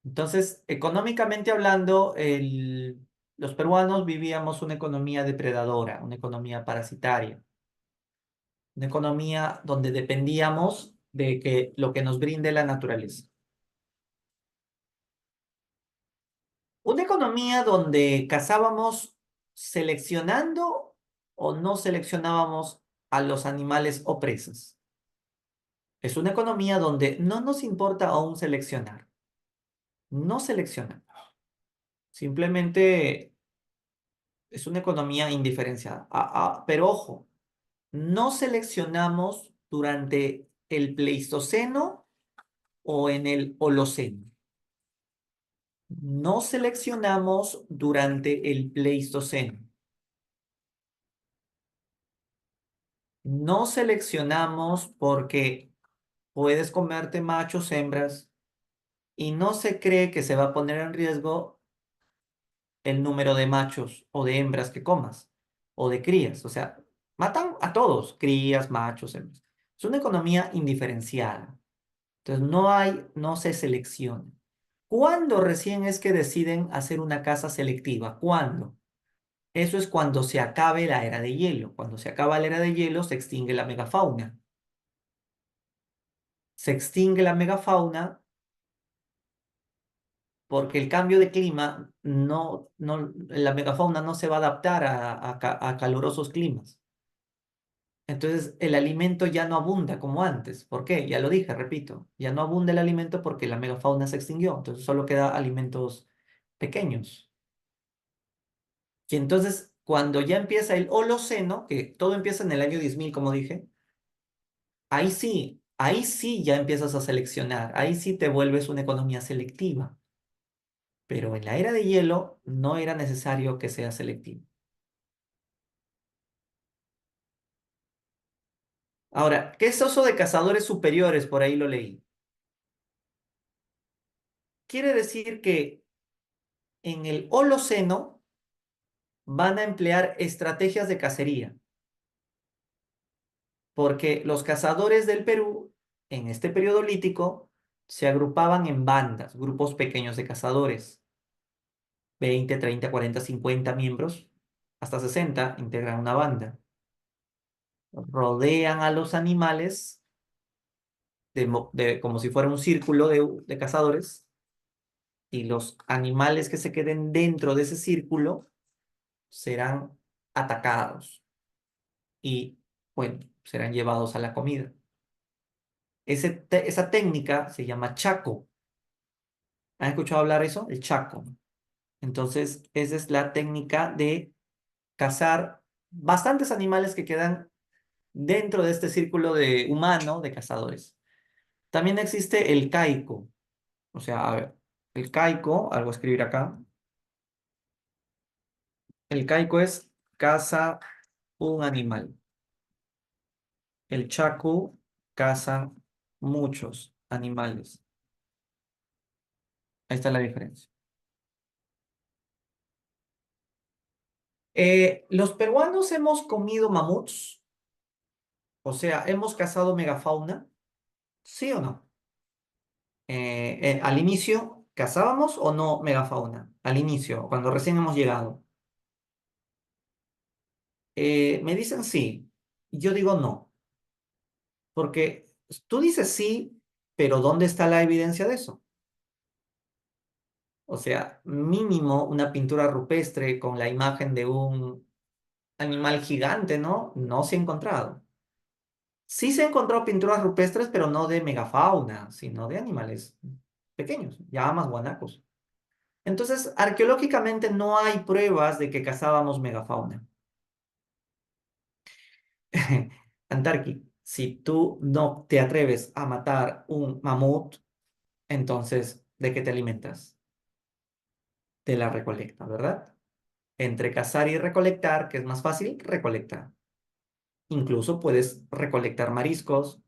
Entonces, económicamente hablando, los peruanos vivíamos una economía depredadora, una economía parasitaria, una economía donde dependíamos de que lo que nos brinde la naturaleza. Una economía donde cazábamos seleccionando o no seleccionábamos a los animales o presas. Es una economía donde no nos importa aún seleccionar. No seleccionamos. Simplemente es una economía indiferenciada. Pero ojo, no seleccionamos durante el Pleistoceno o en el Holoceno. No seleccionamos durante el Pleistoceno. No seleccionamos porque puedes comerte machos, hembras, y no se cree que se va a poner en riesgo el número de machos o de hembras que comas, o de crías. O sea, matan a todos, crías, machos, hembras. Es una economía indiferenciada. Entonces, no se selecciona. ¿Cuándo recién es que deciden hacer una caza selectiva? ¿Cuándo? Eso es cuando se acabe la era de hielo. Cuando se acaba la era de hielo, se extingue la megafauna. Se extingue la megafauna porque el cambio de clima la megafauna no se va a adaptar a calurosos climas. Entonces el alimento ya no abunda como antes. ¿Por qué? Ya lo dije, repito, ya no abunda el alimento porque la megafauna se extinguió. Entonces solo queda alimentos pequeños. Y entonces cuando ya empieza el Holoceno, que todo empieza en el año 10.000, como dije, ahí sí ya empiezas a seleccionar, ahí sí te vuelves una economía selectiva. Pero en la era de hielo no era necesario que sea selectivo. Ahora, ¿qué es eso de cazadores superiores? Por ahí lo leí. Quiere decir que en el Holoceno van a emplear estrategias de cacería, porque los cazadores del Perú, en este periodo lítico, se agrupaban en bandas, grupos pequeños de cazadores, 20, 30, 40, 50 miembros, hasta 60 integran una banda. Rodean a los animales como si fuera un círculo de cazadores y los animales que se queden dentro de ese círculo serán atacados y, bueno, serán llevados a la comida. Esa técnica se llama chaco. ¿Han escuchado hablar eso? El chaco. Entonces, esa es la técnica de cazar bastantes animales que quedan dentro de este círculo de humano de cazadores. También existe el caico. O sea, a ver, el caico, algo a escribir acá. El caico es caza un animal. El chacu caza muchos animales. Ahí está la diferencia. Los peruanos hemos comido mamuts, o sea, hemos cazado megafauna, ¿sí o no? Al inicio, ¿cazábamos o no megafauna? Al inicio, cuando recién hemos llegado. Me dicen sí, yo digo no, porque tú dices sí, pero ¿dónde está la evidencia de eso? O sea, mínimo una pintura rupestre con la imagen de un animal gigante, ¿no? No se ha encontrado. Sí se han encontrado pinturas rupestres, pero no de megafauna, sino de animales pequeños, ya más guanacos. Entonces, arqueológicamente no hay pruebas de que cazábamos megafauna. Antarqui, si tú no te atreves a matar un mamut, entonces, ¿de qué te alimentas? De la recolecta, ¿verdad? Entre cazar y recolectar, ¿qué es más fácil? Recolectar. Incluso puedes recolectar mariscos,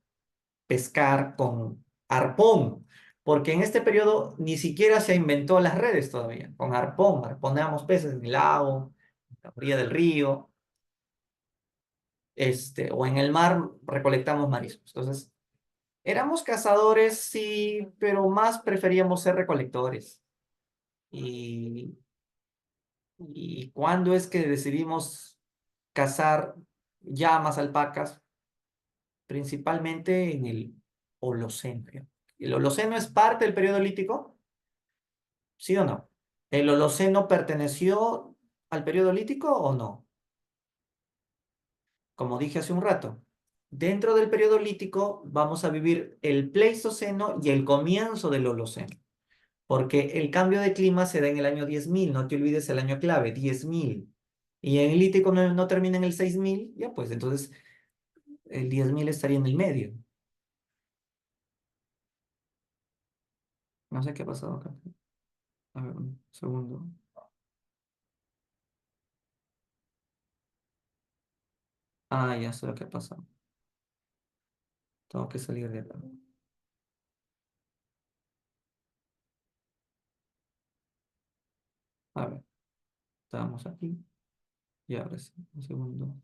pescar con arpón, porque en este periodo ni siquiera se inventó las redes todavía. Con arpón, arponeamos peces en el lago, en la orilla del río, o en el mar recolectamos mariscos. Entonces, éramos cazadores, sí, pero más preferíamos ser recolectores. ¿Y, y cuándo es que decidimos cazar llamas, alpacas? Principalmente en el Holoceno. ¿El Holoceno es parte del periodo lítico? ¿Sí o no? ¿El Holoceno perteneció al periodo lítico o no? Como dije hace un rato, dentro del periodo lítico vamos a vivir el Pleistoceno y el comienzo del Holoceno. porque el cambio de clima se da en el año 10.000, no te olvides el año clave, 10.000. Y en el lítico no termina en el 6.000, ya pues entonces el 10.000 estaría en el medio. No sé qué ha pasado acá. A ver, un segundo. Ah, ya sé lo que ha pasado. Tengo que salir de acá. A ver, estábamos aquí. Y ahora sí, un segundo.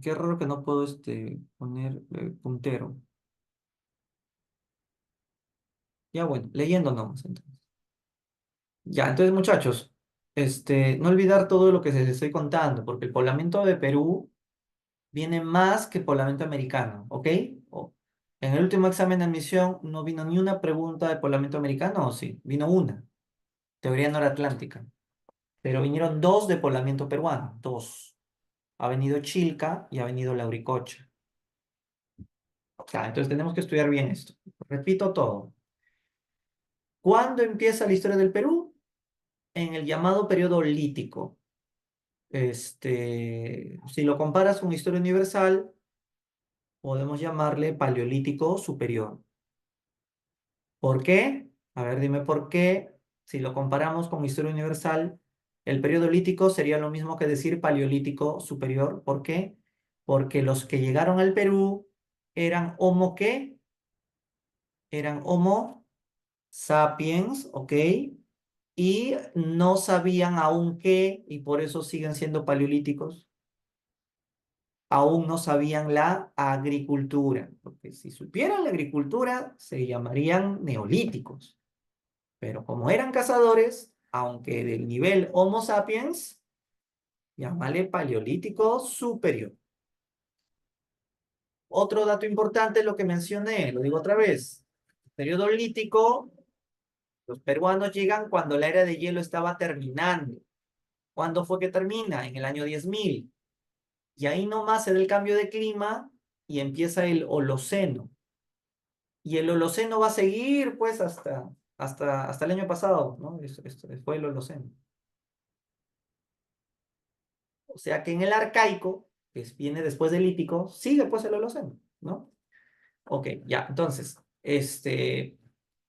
Qué raro que no puedo poner puntero. Ya bueno, leyendo nomás entonces. Ya, entonces muchachos, no olvidar todo lo que les estoy contando, porque el poblamiento de Perú viene más que poblamiento americano, ¿ok? O- en el último examen de admisión no vino ni una pregunta de poblamiento americano, ¿o sí? Vino una, teoría noratlántica, pero vinieron dos de poblamiento peruano, dos. Ha venido Chilca y ha venido Lauricocha. Ya, entonces tenemos que estudiar bien esto. Repito todo. ¿Cuándo empieza la historia del Perú? En el llamado periodo lítico. Si lo comparas con historia universal, podemos llamarle paleolítico superior. ¿Por qué? A ver, dime por qué. Si lo comparamos con historia universal, el periodo lítico sería lo mismo que decir paleolítico superior. ¿Por qué? Porque los que llegaron al Perú eran Homo ¿qué? Eran Homo sapiens, ¿ok? Y no sabían aún qué, y por eso siguen siendo paleolíticos, aún no sabían la agricultura, porque si supieran la agricultura se llamarían neolíticos, pero como eran cazadores, aunque del nivel Homo sapiens, llámale paleolítico superior. Otro dato importante es lo que mencioné, lo digo otra vez, periodo lítico, los peruanos llegan cuando la era de hielo estaba terminando. ¿Cuándo fue que termina? En el año 10.000. Y ahí nomás se da el cambio de clima y empieza el Holoceno. Y el Holoceno va a seguir pues hasta el año pasado, ¿no? Esto fue el Holoceno. O sea que en el arcaico, viene después del lítico, sigue pues el Holoceno, ¿no? Ok, ya, entonces,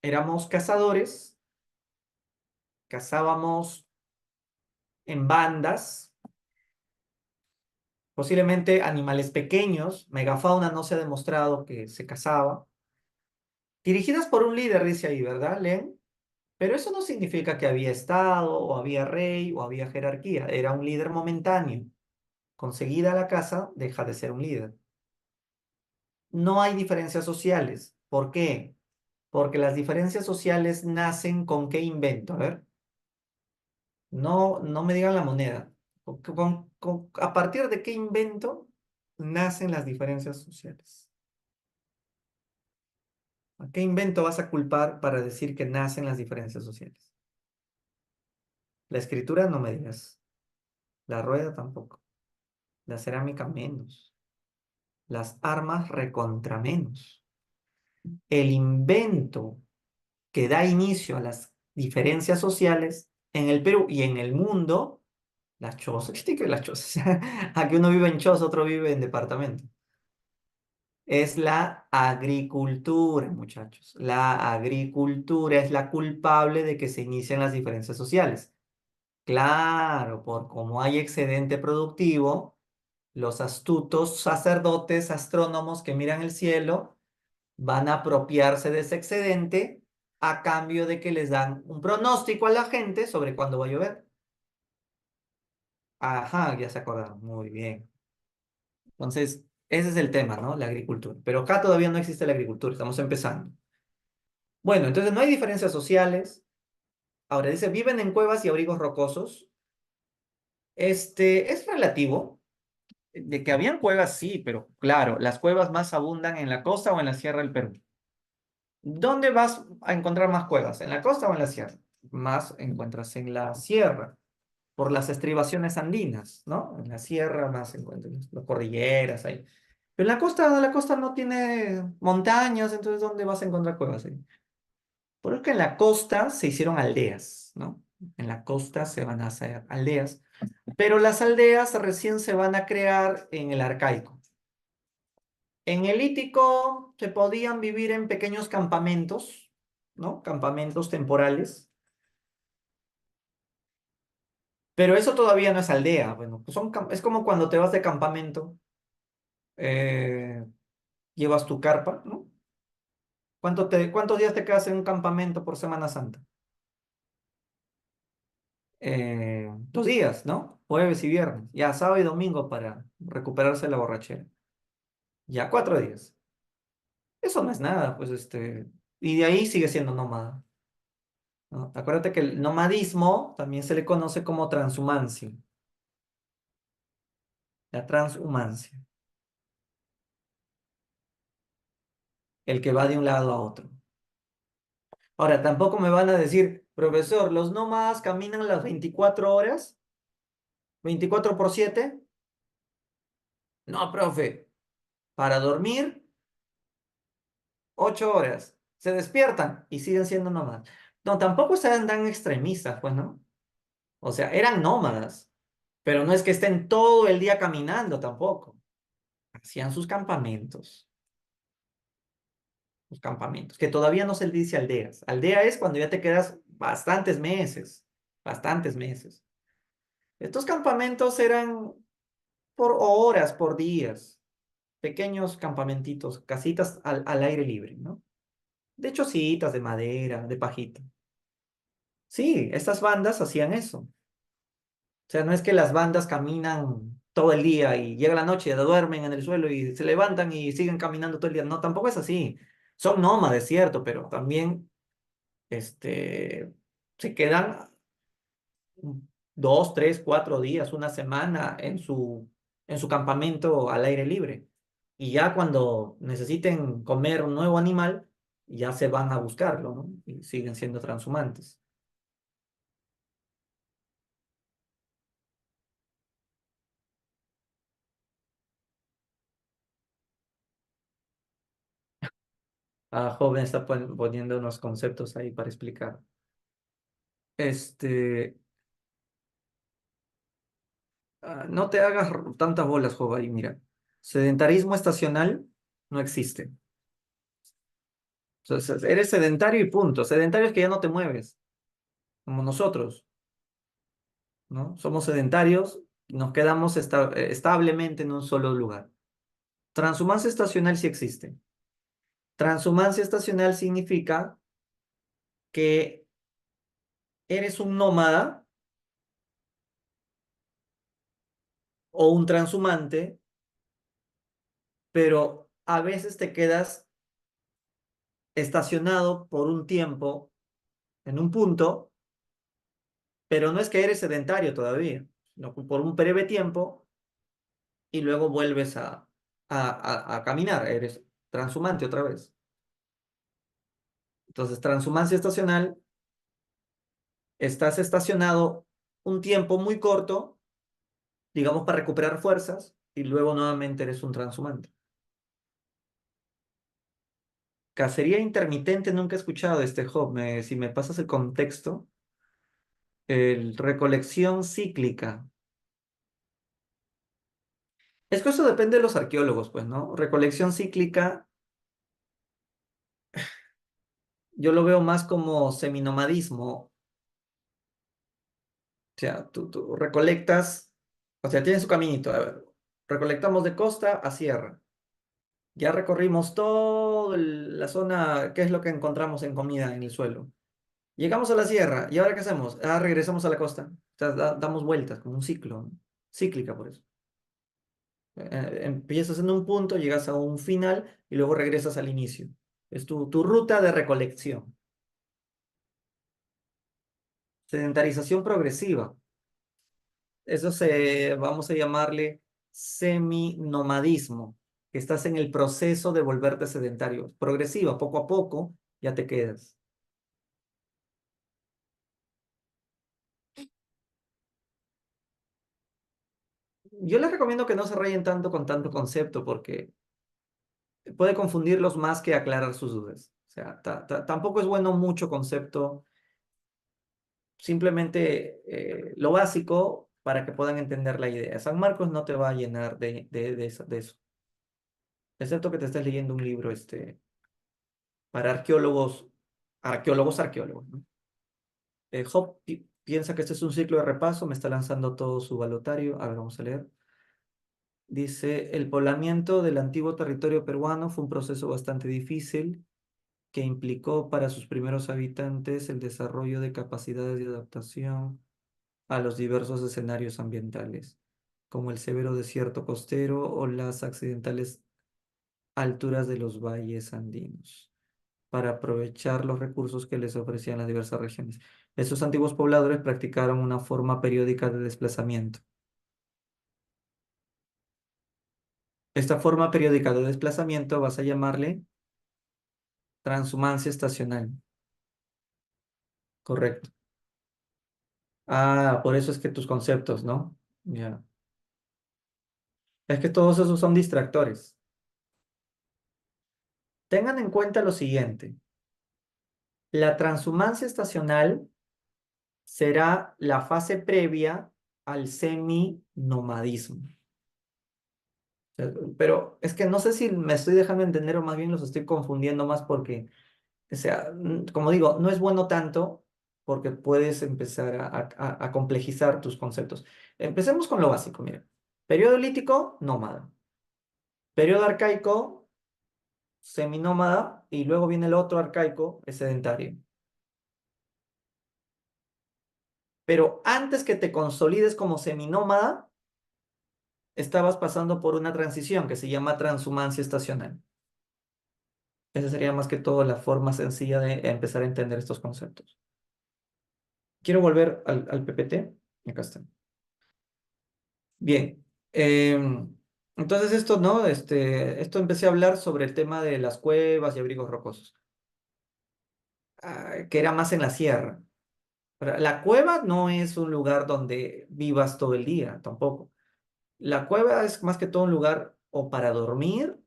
éramos cazadores, cazábamos en bandas, posiblemente animales pequeños, megafauna no se ha demostrado que se cazaba, dirigidas por un líder, dice ahí, ¿verdad, Len? Pero eso no significa que había estado, o había rey, o había jerarquía. Era un líder momentáneo. Conseguida la casa, deja de ser un líder. No hay diferencias sociales. ¿Por qué? Porque las diferencias sociales nacen con qué invento. A ver, no me digan la moneda. ¿A partir de qué invento nacen las diferencias sociales? ¿A qué invento vas a culpar para decir que nacen las diferencias sociales? La escritura no me digas. La rueda tampoco. La cerámica menos. Las armas recontra menos. El invento que da inicio a las diferencias sociales en el Perú y en el mundo, las chozas, ¿qué tiene que ver las chozas? Aquí uno vive en choza, otro vive en departamento. Es la agricultura, muchachos. La agricultura es la culpable de que se inician las diferencias sociales. Claro, por como hay excedente productivo, los astutos sacerdotes, astrónomos que miran el cielo, van a apropiarse de ese excedente a cambio de que les dan un pronóstico a la gente sobre cuándo va a llover. Ajá, ya se acordaron. Muy bien. Entonces, ese es el tema, ¿no? La agricultura. Pero acá todavía no existe la agricultura, estamos empezando. Bueno, entonces no hay diferencias sociales. Ahora dice, viven en cuevas y abrigos rocosos. Es relativo. De que habían cuevas, sí, pero claro, las cuevas más abundan en la costa o en la sierra del Perú. ¿Dónde vas a encontrar más cuevas? ¿En la costa o en la sierra? Más encuentras en la sierra. por las estribaciones andinas, ¿no? En la sierra más se encuentran las cordilleras ahí. Pero en la costa no tiene montañas, entonces ¿dónde vas a encontrar cuevas ahí? Por eso que en la costa se hicieron aldeas, ¿no? En la costa se van a hacer aldeas, pero las aldeas recién se van a crear en el arcaico. En el Lítico se podían vivir en pequeños campamentos, ¿no? Campamentos temporales, pero eso todavía no es aldea. Bueno, pues es como cuando te vas de campamento, eh, llevas tu carpa, ¿no? ¿Cuántos días te quedas en un campamento por Semana Santa? 2 días, ¿no? Jueves y viernes. Ya sábado y domingo para recuperarse la borrachera. Ya 4 días. Eso no es nada, pues y de ahí sigue siendo nómada, ¿no? Acuérdate que el nomadismo también se le conoce como transhumancia. La transhumancia. El que va de un lado a otro. Ahora, tampoco me van a decir, profesor, los nómadas caminan las 24 horas, 24/7. No, profe, para dormir 8 horas. Se despiertan y siguen siendo nómadas. No, tampoco sean tan extremistas, pues, ¿no? O sea, eran nómadas, pero no es que estén todo el día caminando tampoco. Hacían sus campamentos, que todavía no se le dice aldeas. Aldea es cuando ya te quedas bastantes meses, bastantes meses. Estos campamentos eran por horas, por días, pequeños campamentitos, casitas al aire libre, ¿no? De chocitas, de madera, de pajita. Sí, estas bandas hacían eso. O sea, no es que las bandas caminan todo el día y llega la noche, duermen en el suelo y se levantan y siguen caminando todo el día. No, tampoco es así. Son nómades, cierto, pero también se quedan 2, 3, 4 días, una semana en su campamento al aire libre. Y ya cuando necesiten comer un nuevo animal, ya se van a buscarlo, ¿no? Y siguen siendo transhumantes. Joven está poniendo unos conceptos ahí para explicar. Este, no te hagas tantas bolas, joven, ahí, mira. Sedentarismo estacional no existe. O sea, eres sedentario y punto. Sedentario es que ya no te mueves, como nosotros, ¿no? Somos sedentarios, nos quedamos establemente en un solo lugar. Transhumancia estacional sí existe. Transhumancia estacional significa que eres un nómada o un transhumante, pero a veces te quedas estacionado por un tiempo en un punto, pero no es que eres sedentario todavía, sino que por un breve tiempo y luego vuelves a caminar, eres transhumante otra vez. Entonces, transhumancia estacional, estás estacionado un tiempo muy corto, digamos, para recuperar fuerzas, y luego nuevamente eres un transhumante. Cacería intermitente, nunca he escuchado de este Job. Si me pasas el contexto, recolección cíclica. Es que eso depende de los arqueólogos, pues, ¿no? Recolección cíclica, yo lo veo más como seminomadismo. O sea, tú recolectas, o sea, tienes su caminito. A ver, recolectamos de costa a sierra. Ya recorrimos toda la zona, ¿qué es lo que encontramos en comida en el suelo? Llegamos a la sierra, ¿y ahora qué hacemos? Regresamos a la costa. O sea, damos vueltas, como un ciclo, ¿no? Cíclica por eso. Empiezas en un punto, llegas a un final y luego regresas al inicio. Es tu ruta de recolección. Sedentarización progresiva. Eso vamos a llamarle seminomadismo, que estás en el proceso de volverte sedentario. Progresiva, poco a poco, ya te quedas. Yo les recomiendo que no se rayen tanto con tanto concepto porque puede confundirlos más que aclarar sus dudas. O sea, tampoco es bueno mucho concepto, simplemente lo básico para que puedan entender la idea. San Marcos no te va a llenar de eso, excepto que te estés leyendo un libro para arqueólogos, ¿no? Job piensa que este es un ciclo de repaso, me está lanzando todo su balotario. A ver, vamos a leer. Dice, el poblamiento del antiguo territorio peruano fue un proceso bastante difícil que implicó para sus primeros habitantes el desarrollo de capacidades de adaptación a los diversos escenarios ambientales, como el severo desierto costero o las accidentales alturas de los valles andinos, para aprovechar los recursos que les ofrecían las diversas regiones. Estos antiguos pobladores practicaron una forma periódica de desplazamiento. Esta forma periódica de desplazamiento vas a llamarle transhumancia estacional. Correcto. Ah, por eso es que tus conceptos, ¿no? Ya. Es que todos esos son distractores. Tengan en cuenta lo siguiente. La transhumancia estacional será la fase previa al semi-nomadismo. Pero es que no sé si me estoy dejando entender o más bien los estoy confundiendo más porque, o sea, como digo, no es bueno tanto porque puedes empezar a complejizar tus conceptos. Empecemos con lo básico, mira. Periodo lítico, nómada. Periodo arcaico, seminómada, y luego viene el otro arcaico, es sedentario. Pero antes que te consolides como seminómada, estabas pasando por una transición que se llama transhumancia estacional. Esa sería más que todo la forma sencilla de empezar a entender estos conceptos. Quiero volver al PPT. Acá está. Bien. Entonces esto, ¿no? Esto empecé a hablar sobre el tema de las cuevas y abrigos rocosos, que era más en la sierra. Ahora, la cueva no es un lugar donde vivas todo el día, tampoco. La cueva es más que todo un lugar o para dormir,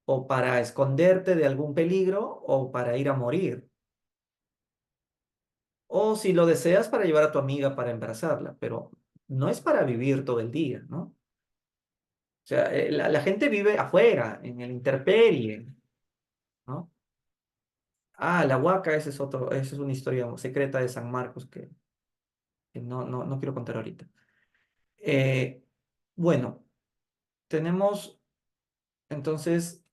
o para esconderte de algún peligro, o para ir a morir. O si lo deseas, para llevar a tu amiga para embarazarla, pero no es para vivir todo el día, ¿no? O sea, la gente vive afuera, en el intemperie, ¿no? Ah, la Huaca, esa es una historia secreta de San Marcos que no quiero contar ahorita. Eh, bueno, tenemos entonces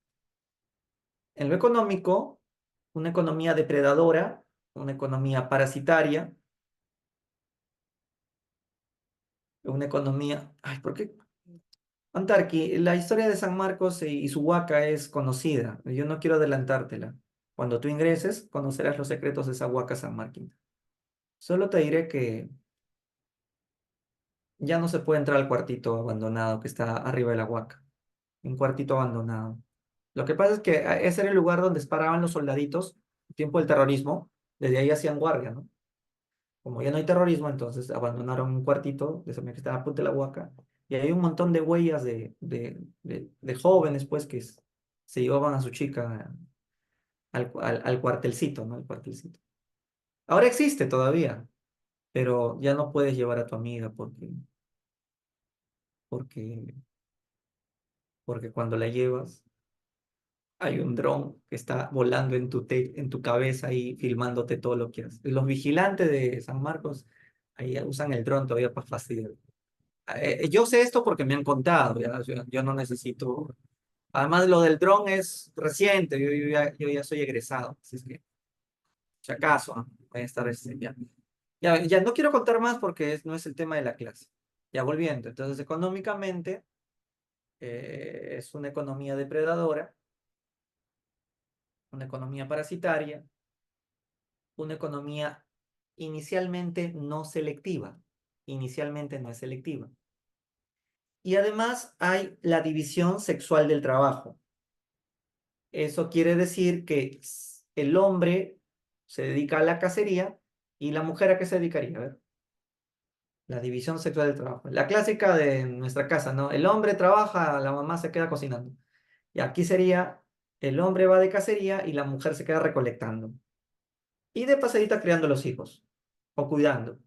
en lo económico una economía depredadora, una economía parasitaria, una economía... Ay, ¿por qué? Antarqui, la historia de San Marcos y su huaca es conocida. Yo no quiero adelantártela. Cuando tú ingreses, conocerás los secretos de esa huaca San Marquín. Solo te diré que ya no se puede entrar al cuartito abandonado que está arriba de la huaca. Un cuartito abandonado. Lo que pasa es que ese era el lugar donde paraban los soldaditos en tiempo del terrorismo. Desde ahí hacían guardia, ¿no? Como ya no hay terrorismo, entonces abandonaron un cuartito de ese que estaba a punta de la huaca. Y hay un montón de huellas de jóvenes, pues, se llevaban a su chica al cuartelcito, ¿no? Al cuartelcito. Ahora existe todavía, pero ya no puedes llevar a tu amiga porque, porque cuando la llevas hay un dron que está volando en tu cabeza y filmándote todo lo que haces. Los vigilantes de San Marcos ahí usan el dron todavía para fastidiar. Yo sé esto porque me han contado, ya, yo no necesito. Además, lo del dron es reciente, yo ya soy egresado, así es que, si acaso, ¿no? Voy a estar ya. Ya no quiero contar más porque no es el tema de la clase. Ya volviendo, entonces económicamente es una economía depredadora, una economía parasitaria, una economía inicialmente no selectiva. Inicialmente no es selectiva. Y además hay la división sexual del trabajo. Eso quiere decir que el hombre se dedica a la cacería y la mujer ¿a qué se dedicaría? A ver. La división sexual del trabajo. La clásica de nuestra casa, ¿no? El hombre trabaja, la mamá se queda cocinando. Y aquí sería, el hombre va de cacería y la mujer se queda recolectando. Y de pasadita criando los hijos o cuidando.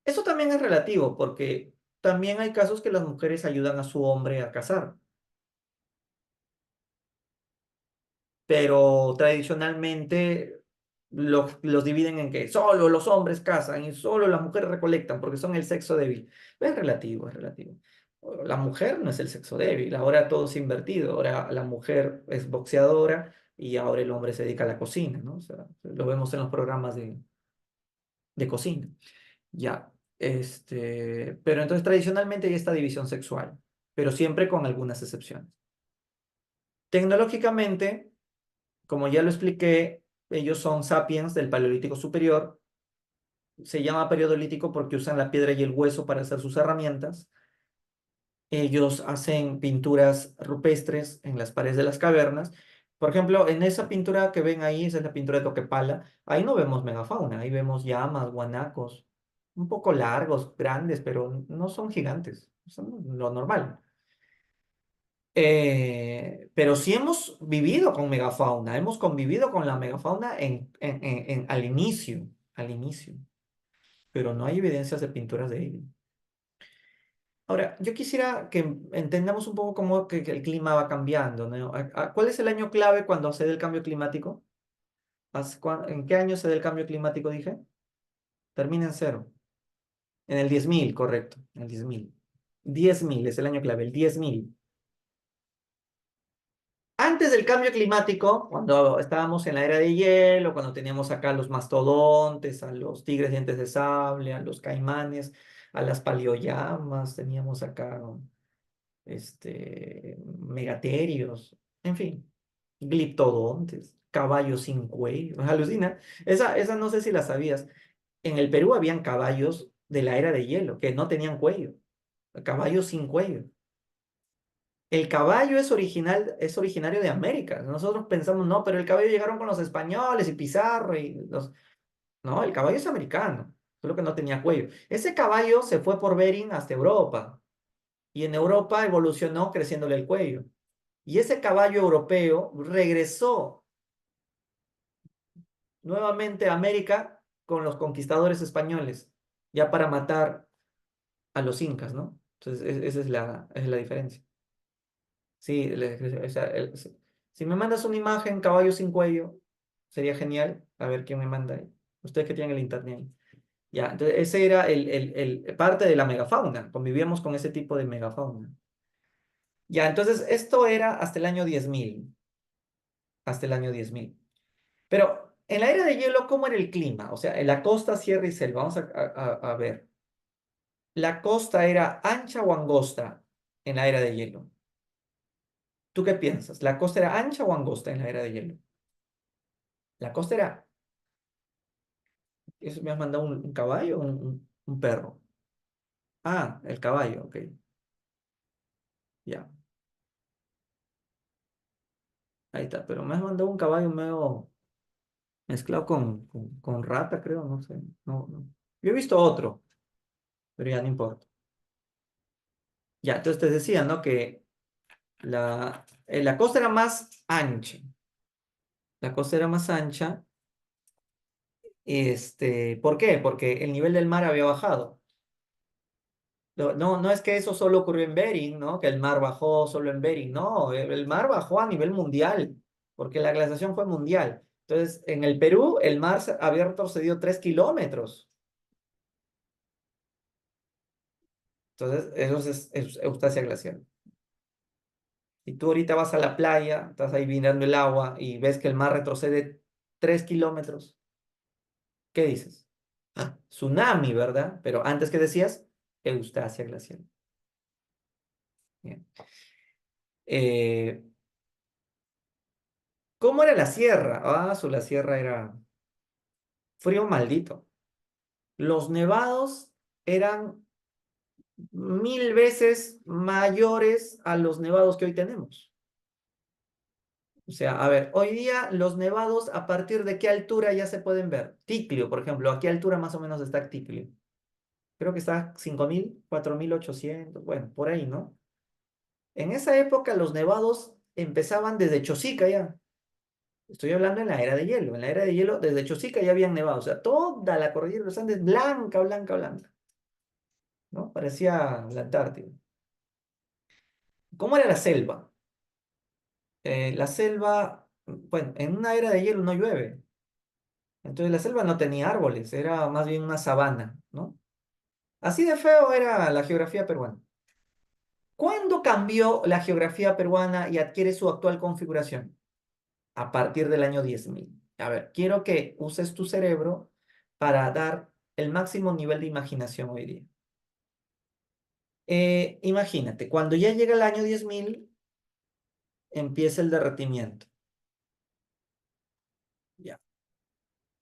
Eso también es relativo porque también hay casos que las mujeres ayudan a su hombre a cazar. Pero tradicionalmente los dividen en que solo los hombres cazan y solo las mujeres recolectan porque son el sexo débil. Es relativo, es relativo. La mujer no es el sexo débil, ahora todo se ha invertido, ahora la mujer es boxeadora y ahora el hombre se dedica a la cocina, ¿no? O sea, lo vemos en los programas de cocina. Ya, pero entonces tradicionalmente hay esta división sexual, pero siempre con algunas excepciones. Tecnológicamente, como ya lo expliqué, ellos son sapiens del Paleolítico Superior. Se llama periodo lítico porque usan la piedra y el hueso para hacer sus herramientas. Ellos hacen pinturas rupestres en las paredes de las cavernas. Por ejemplo, en esa pintura que ven ahí, esa es la pintura de Toquepala, ahí no vemos megafauna, ahí vemos llamas, guanacos, un poco largos, grandes, pero no son gigantes, son lo normal. Pero sí hemos vivido con megafauna, hemos convivido con la megafauna al inicio, pero no hay evidencias de pinturas de ello. Ahora, yo quisiera que entendamos un poco cómo que el clima va cambiando, ¿no? ¿Cuál es el año clave cuando se da el cambio climático? ¿En qué año se da el cambio climático, dije? Termina en cero. En el 10.000, correcto, en el 10.000. 10.000 es el año clave, el 10.000. Antes del cambio climático, cuando estábamos en la era de hielo, cuando teníamos acá a los mastodontes, a los tigres dientes de sable, a los caimanes, a las paleollamas, teníamos acá megaterios, en fin, gliptodontes, caballos sin cuello, alucina. Esa no sé si la sabías. En el Perú habían caballos de la era de hielo que no tenían cuello, caballos sin cuello. El caballo es originario de América. Nosotros pensamos, no, pero el caballo llegaron con los españoles y Pizarro y los... No, el caballo es americano, solo que no tenía cuello. Ese caballo se fue por Bering hasta Europa y en Europa evolucionó creciéndole el cuello. Y ese caballo europeo regresó nuevamente a América con los conquistadores españoles, ya para matar a los incas, ¿no? Entonces, esa es la diferencia. Sí, o sea, si me mandas una imagen, caballo sin cuello, sería genial. A ver quién me manda ahí. Ustedes que tienen el internet. Ya, entonces ese era parte de la megafauna. Convivíamos con ese tipo de megafauna. Ya, entonces esto era hasta el año 10.000. Hasta el año 10.000. Pero en la era de hielo, ¿cómo era el clima? O sea, en la costa, sierra y selva. Vamos a ver. ¿La costa era ancha o angosta en la era de hielo? ¿Tú qué piensas? ¿La costa era ancha o angosta en la era de hielo? La costa era... ¿Eso me has mandado un caballo o un perro? Ah, el caballo, ok. Ya, ahí está. Pero me has mandado un caballo medio mezclado con rata, creo, no sé. No, no. Yo he visto otro, pero ya no importa. Ya, entonces te decía, ¿no? Que la costa era más ancha. La costa era más ancha. ¿Por qué? Porque el nivel del mar había bajado. No, no, no es que eso solo ocurrió en Bering, ¿no? Que el mar bajó solo en Bering. No, el mar bajó a nivel mundial, porque la glaciación fue mundial. Entonces, en el Perú, el mar había retrocedido 3 kilómetros. Entonces, eso es Eustasia glacial. Y tú ahorita vas a la playa, estás ahí mirando el agua y ves que el mar retrocede 3 kilómetros. ¿Qué dices? Ah, tsunami, ¿verdad? Pero antes que decías, Eustasia glacial. Bien. Eh, ¿Cómo era la sierra? La sierra era frío maldito. Los nevados eran 1.000 veces mayores a los nevados que hoy tenemos. O sea, a ver, hoy día los nevados, ¿a partir de qué altura ya se pueden ver? Ticlio, por ejemplo, ¿a qué altura más o menos está Ticlio? Creo que está 5.000, 4.800, bueno, por ahí, ¿no? En esa época los nevados empezaban desde Chosica ya. Estoy hablando en la era de hielo. En la era de hielo, desde Chosica ya habían nevado. O sea, toda la cordillera de los Andes blanca, blanca, blanca, ¿no? Parecía la Antártida. ¿Cómo era la selva? La selva, bueno, en una era de hielo no llueve. Entonces la selva no tenía árboles, era más bien una sabana, ¿no? Así de feo era la geografía peruana. ¿Cuándo cambió la geografía peruana y adquiere su actual configuración? A partir del año 10.000. A ver, quiero que uses tu cerebro para dar el máximo nivel de imaginación hoy día. Imagínate, cuando ya llega el año 10.000, empieza el derretimiento. Ya,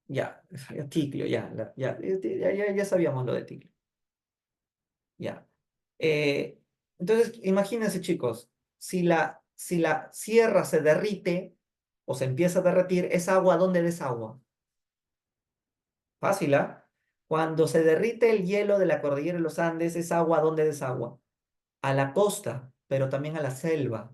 ya, Ticlio, ya sabíamos lo de Ticlio. Ya. Eh, entonces, imagínense, chicos, si la sierra se derrite o se empieza a derretir, ¿esa agua dónde desagua? Fácil, ¿ah? Cuando se derrite el hielo de la cordillera de los Andes, ¿esa agua dónde desagua? A la costa, pero también a la selva,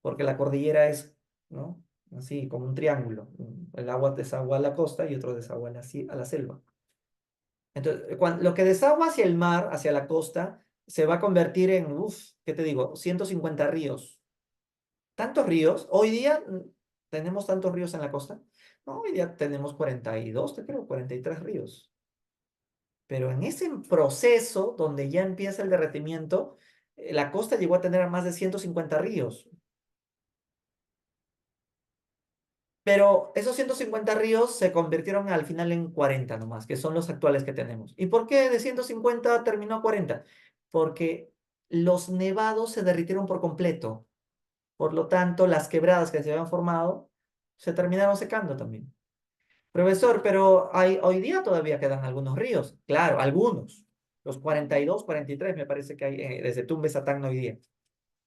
porque la cordillera es, ¿no? Así, como un triángulo. El agua desagua a la costa y otro desagua a la selva. Entonces, lo que desagua hacia el mar, hacia la costa, se va a convertir en, ¿qué te digo? 150 ríos. ¿Tantos ríos? Hoy día tenemos tantos ríos en la costa. No, hoy día tenemos 42, te creo, 43 ríos. Pero en ese proceso donde ya empieza el derretimiento, la costa llegó a tener más de 150 ríos. Pero esos 150 ríos se convirtieron al final en 40 nomás, que son los actuales que tenemos. ¿Y por qué de 150 terminó a 40? Porque los nevados se derritieron por completo. Por lo tanto, las quebradas que se habían formado se terminaron secando también. Profesor, pero hoy día todavía quedan algunos ríos. Claro, algunos. Los 42, 43 me parece que hay desde Tumbes a Tacna hoy día.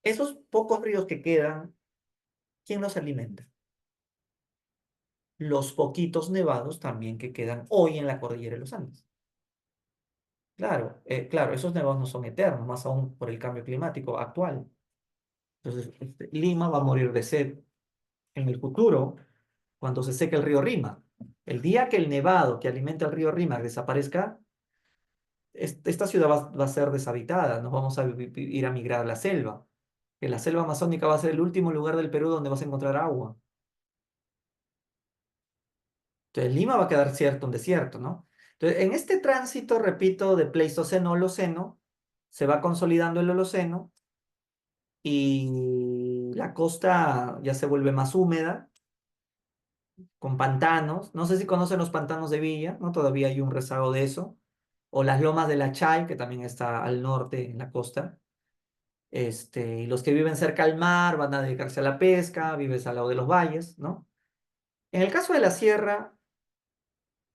Esos pocos ríos que quedan, ¿quién los alimenta? Los poquitos nevados también que quedan hoy en la cordillera de los Andes. Claro, claro, esos nevados no son eternos, más aún por el cambio climático actual. Entonces, Lima va a morir de sed en el futuro cuando se seque el río Rima. El día que el nevado que alimenta el río Rima desaparezca, esta ciudad va a ser deshabitada, nos vamos a ir a migrar a la selva. Que la selva amazónica va a ser el último lugar del Perú donde vas a encontrar agua. Entonces Lima va a quedar cierto, un desierto, ¿no? Entonces, en este tránsito, repito, de Pleistoceno a Holoceno, se va consolidando el Holoceno y la costa ya se vuelve más húmeda, con pantanos. No sé si conocen los pantanos de Villa, ¿no? Todavía hay un rezago de eso. O las lomas de la Chay, que también está al norte en la costa. Y los que viven cerca al mar van a dedicarse a la pesca, vives al lado de los valles, ¿no? En el caso de la sierra,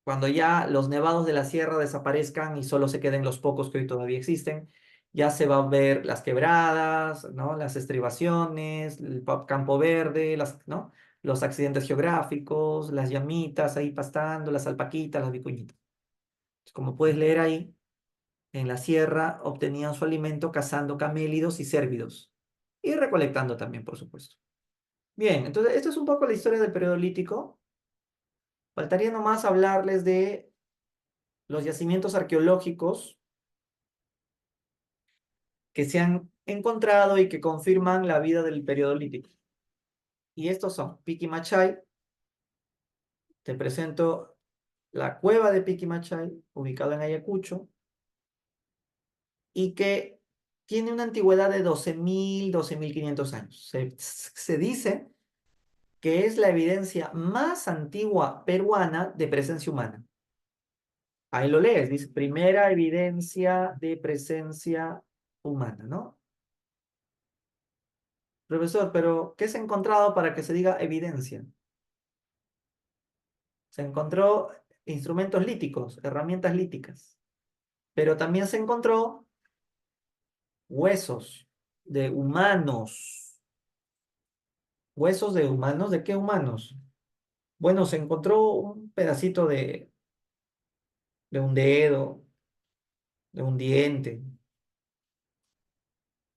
cuando ya los nevados de la sierra desaparezcan y solo se queden los pocos que hoy todavía existen, ya se van a ver las quebradas, ¿no? Las estribaciones, el campo verde, ¿no? Los accidentes geográficos, las llamitas ahí pastando, las alpaquitas, las vicuñitas. Como puedes leer ahí, en la sierra obtenían su alimento cazando camélidos y cérvidos y recolectando también, por supuesto. Bien, entonces esto es un poco la historia del periodo lítico. Faltaría nomás hablarles de los yacimientos arqueológicos que se han encontrado y que confirman la vida del periodo lítico. Y estos son Piquimachay, te presento la cueva de Piquimachay, ubicada en Ayacucho, y que tiene una antigüedad de 12.000 12.500 años. Se dice que es la evidencia más antigua peruana de presencia humana. Ahí lo lees, dice, primera evidencia de presencia humana, ¿no? Profesor, pero ¿qué se ha encontrado para que se diga evidencia? Se encontró instrumentos líticos, herramientas líticas, pero también se encontró huesos de humanos. ¿Huesos de humanos? ¿De qué humanos? Bueno, se encontró un pedacito de un dedo, de un diente,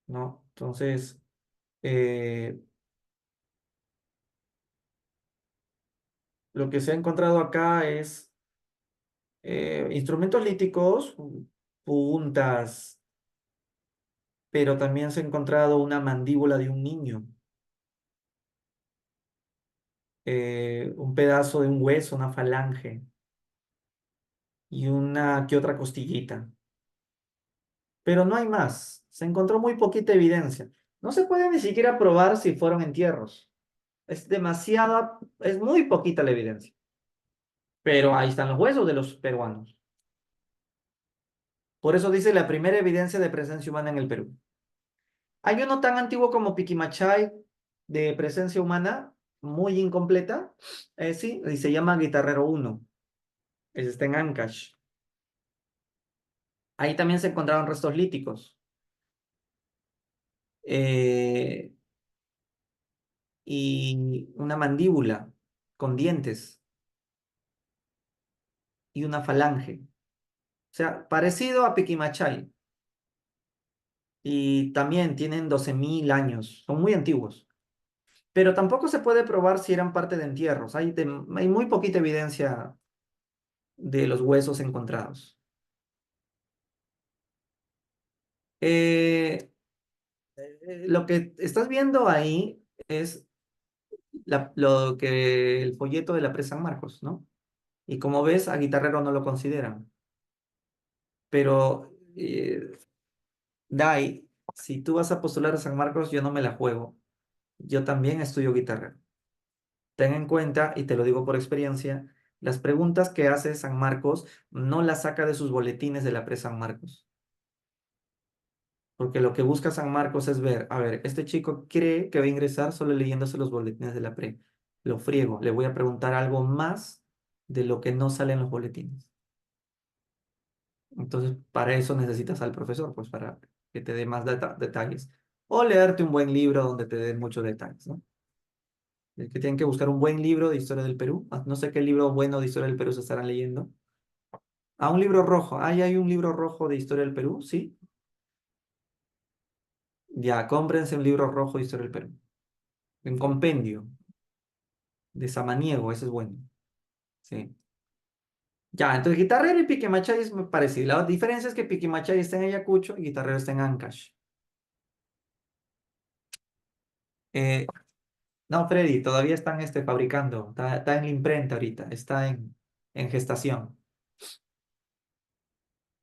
¿no? Entonces, eh, lo que se ha encontrado acá es instrumentos líticos, puntas, pero también se ha encontrado una mandíbula de un niño, un pedazo de un hueso, una falange y una que otra costillita. Pero no hay más. Se encontró muy poquita evidencia. No se puede ni siquiera probar si fueron entierros. Es demasiada, es muy poquita la evidencia. Pero ahí están los huesos de los peruanos. Por eso dice la primera evidencia de presencia humana en el Perú. Hay uno tan antiguo como Piquimachay de presencia humana, muy incompleta, sí, y se llama Guitarrero uno. Ese está en Ancash. Ahí también se encontraron restos líticos eh, y una mandíbula con dientes y una falange. O sea, parecido a Piquimachay. Y también tienen 12.000 años, son muy antiguos. Pero tampoco se puede probar si eran parte de entierros. Hay muy poquita evidencia de los huesos encontrados. Eh, lo que estás viendo ahí es lo que el folleto de la presa San Marcos, ¿no? Y como ves, a Guitarrero no lo consideran. Pero, Dai, si tú vas a postular a San Marcos, yo no me la juego. Yo también estudio Guitarrero. Ten en cuenta, y te lo digo por experiencia, las preguntas que hace San Marcos no las saca de sus boletines de la presa San Marcos. Porque lo que busca San Marcos es ver, a ver, este chico cree que va a ingresar solo leyéndose los boletines de la pre. Lo friego, le voy a preguntar algo más de lo que no sale en los boletines. Entonces, para eso necesitas al profesor, pues para que te dé más detalles. O leerte un buen libro donde te den muchos detalles, ¿no? Es que tienen que buscar un buen libro de historia del Perú. No sé qué libro bueno de historia del Perú se estarán leyendo. Ah, un libro rojo. Ah, ya hay un libro rojo de historia del Perú, sí. Ya, cómprense un libro rojo de historia del Perú. En compendio. De Samaniego, ese es bueno. Sí. Ya, entonces Guitarrero y Piquimachay es muy parecido. La diferencia es que Piquimachay está en Ayacucho y Guitarrero está en Ancash. Eh, no, Freddy, todavía están fabricando. Está en la imprenta ahorita. Está en gestación.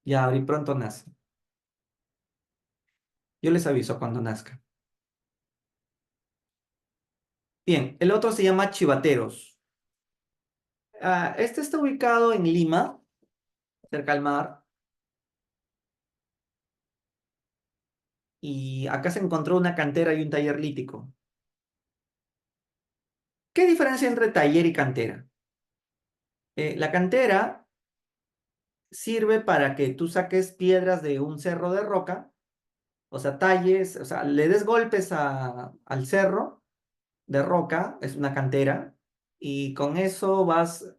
Ya, y pronto nace. Yo les aviso cuando nazca. Bien, el otro se llama Chivateros. Este está ubicado en Lima, cerca al mar. Y acá se encontró una cantera y un taller lítico. ¿Qué diferencia entre taller y cantera? La cantera sirve para que tú saques piedras de un cerro de roca, o sea, talles, o sea, le des golpes al cerro de roca, es una cantera, y con eso vas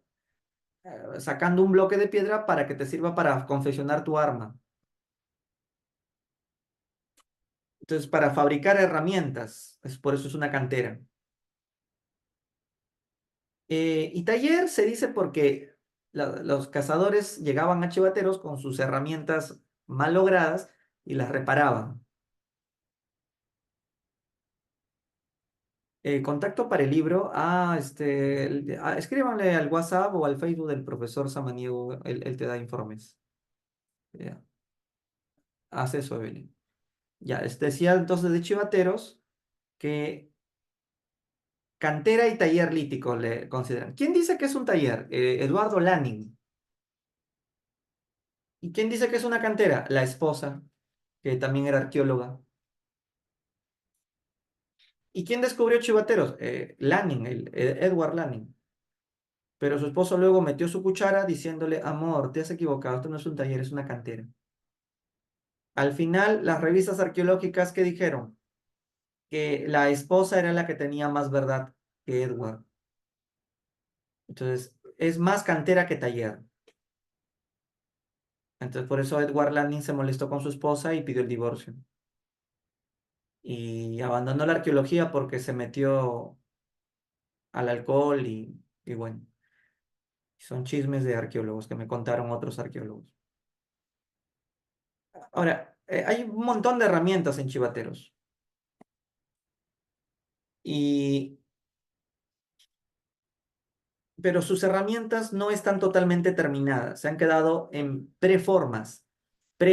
sacando un bloque de piedra para que te sirva para confeccionar tu arma. Entonces, para fabricar herramientas, por eso es una cantera. Y taller se dice porque los cazadores llegaban a chivateros con sus herramientas mal logradas y las reparaban. Contacto para el libro. Escríbanle al WhatsApp o al Facebook del profesor Samaniego, él te da informes. Ya, haz eso, Evelyn. Ya, decía entonces de chivateros que cantera y taller lítico le consideran. ¿Quién dice que es un taller? Eduardo Lanning. ¿Y quién dice que es una cantera? La esposa, que también era arqueóloga. ¿Y quién descubrió chivateros? Lanning, Edward Lanning. Pero su esposo luego metió su cuchara diciéndole, amor, te has equivocado, esto no es un taller, es una cantera. Al final, las revistas arqueológicas que dijeron que la esposa era la que tenía más verdad que Edward. Entonces, es más cantera que taller. Entonces por eso Edward Lanin se molestó con su esposa y pidió el divorcio. Y abandonó la arqueología porque se metió al alcohol y bueno, son chismes de arqueólogos que me contaron otros arqueólogos. Ahora, hay un montón de herramientas en Chivateros y pero sus herramientas no están totalmente terminadas, se han quedado en preformas,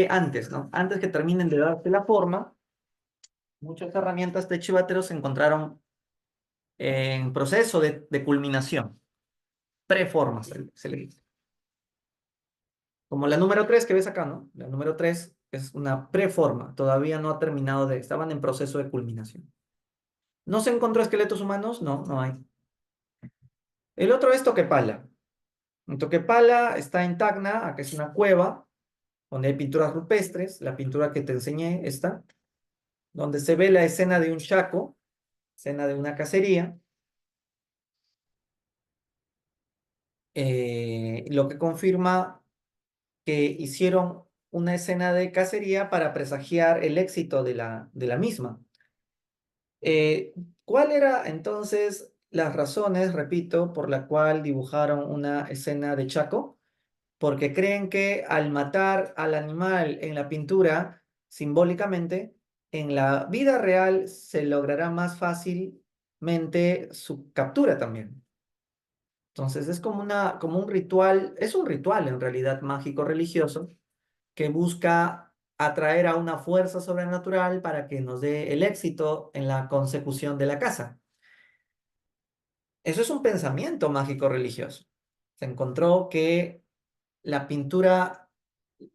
antes, ¿no? Antes que terminen de darse la forma, muchas herramientas de Chivatero se encontraron en proceso de culminación, preformas, se le dice. Como la número 3 que ves acá, ¿no? La número 3 es una preforma, todavía no ha terminado estaban en proceso de culminación. ¿No se encontró esqueletos humanos? No, no hay. El otro es Toquepala. En Toquepala está en Tacna, acá es una cueva, donde hay pinturas rupestres, la pintura que te enseñé, esta, donde se ve la escena de un chaco, escena de una cacería, lo que confirma que hicieron una escena de cacería para presagiar el éxito de la misma. Eh, ¿Cuál era entonces las razones, repito, por la cual dibujaron una escena de Chaco? Porque creen que al matar al animal en la pintura, simbólicamente, en la vida real se logrará más fácilmente su captura también. Entonces es como como un ritual, es un ritual en realidad mágico religioso que busca atraer a una fuerza sobrenatural para que nos dé el éxito en la consecución de la caza. Eso es un pensamiento mágico religioso. Se encontró que la pintura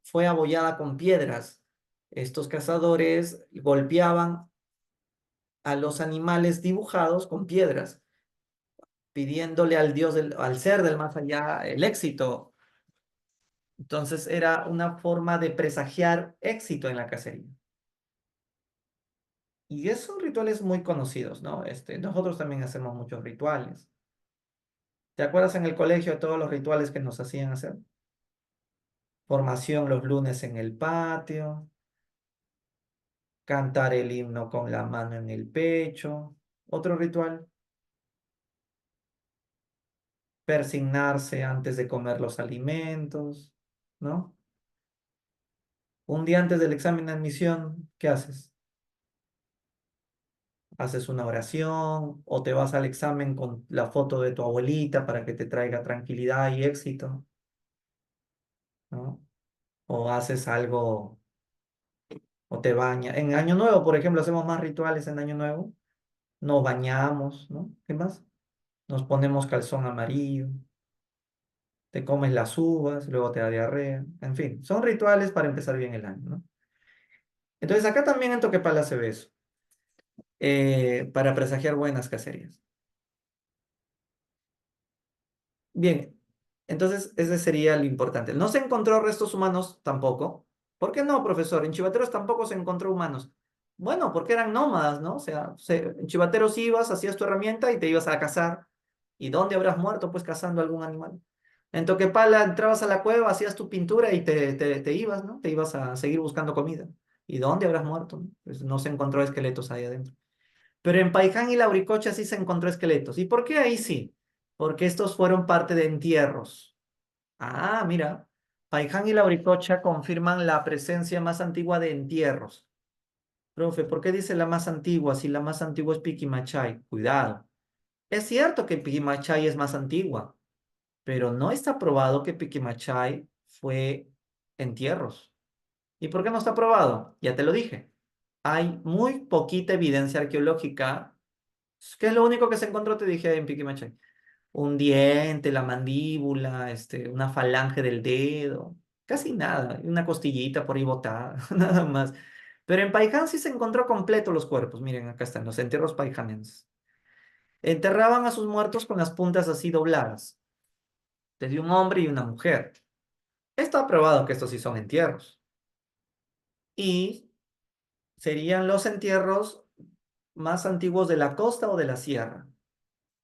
fue abollada con piedras. Estos cazadores golpeaban a los animales dibujados con piedras, pidiéndole al dios, al ser del más allá, el éxito. Entonces era una forma de presagiar éxito en la cacería. Y son rituales muy conocidos, ¿no? Nosotros también hacemos muchos rituales. ¿Te acuerdas en el colegio de todos los rituales que nos hacían hacer? Formación los lunes en el patio, cantar el himno con la mano en el pecho. Otro ritual, persignarse antes de comer los alimentos, ¿no? Un día antes del examen de admisión, ¿qué haces? Haces una oración o te vas al examen con la foto de tu abuelita para que te traiga tranquilidad y éxito, ¿no? O haces algo o te bañas. En Año Nuevo, por ejemplo, hacemos más rituales en Año Nuevo. Nos bañamos, ¿no? ¿Qué más? Nos ponemos calzón amarillo, te comes las uvas, luego te da diarrea. En fin, son rituales para empezar bien el año, ¿no? Entonces acá también en Toquepala se ve eso, para presagiar buenas cacerías. Bien, entonces ese sería lo importante. No se encontró restos humanos tampoco. ¿Por qué no, profesor? En Chivateros tampoco se encontró humanos. Bueno, porque eran nómadas, ¿no? O sea, en Chivateros ibas, hacías tu herramienta y te ibas a cazar. ¿Y dónde habrás muerto? Pues cazando algún animal. En Toquepala entrabas a la cueva, hacías tu pintura y te ibas, ¿no? Te ibas a seguir buscando comida. ¿Y dónde habrás muerto? ¿No? Pues no se encontró esqueletos ahí adentro. Pero en Paiján y Lauricocha sí se encontró esqueletos. ¿Y por qué ahí sí? Porque estos fueron parte de entierros. Ah, mira, Paiján y Lauricocha confirman la presencia más antigua de entierros. Profe, ¿por qué dice la más antigua si la más antigua es Piquimachay? Cuidado. Es cierto que Piquimachay es más antigua, pero no está probado que Piquimachay fue entierros. ¿Y por qué no está probado? Ya te lo dije. Hay muy poquita evidencia arqueológica. ¿Qué es lo único que se encontró? Te dije en Piquimachay. Un diente, la mandíbula, una falange del dedo, casi nada, y una costillita por ahí botada, nada más. Pero en Paiján sí se encontró completo los cuerpos. Miren, acá están los entierros paijanenses. Enterraban a sus muertos con las puntas así dobladas, desde un hombre y una mujer. Está probado que estos sí son entierros. Y serían los entierros más antiguos de la costa o de la sierra.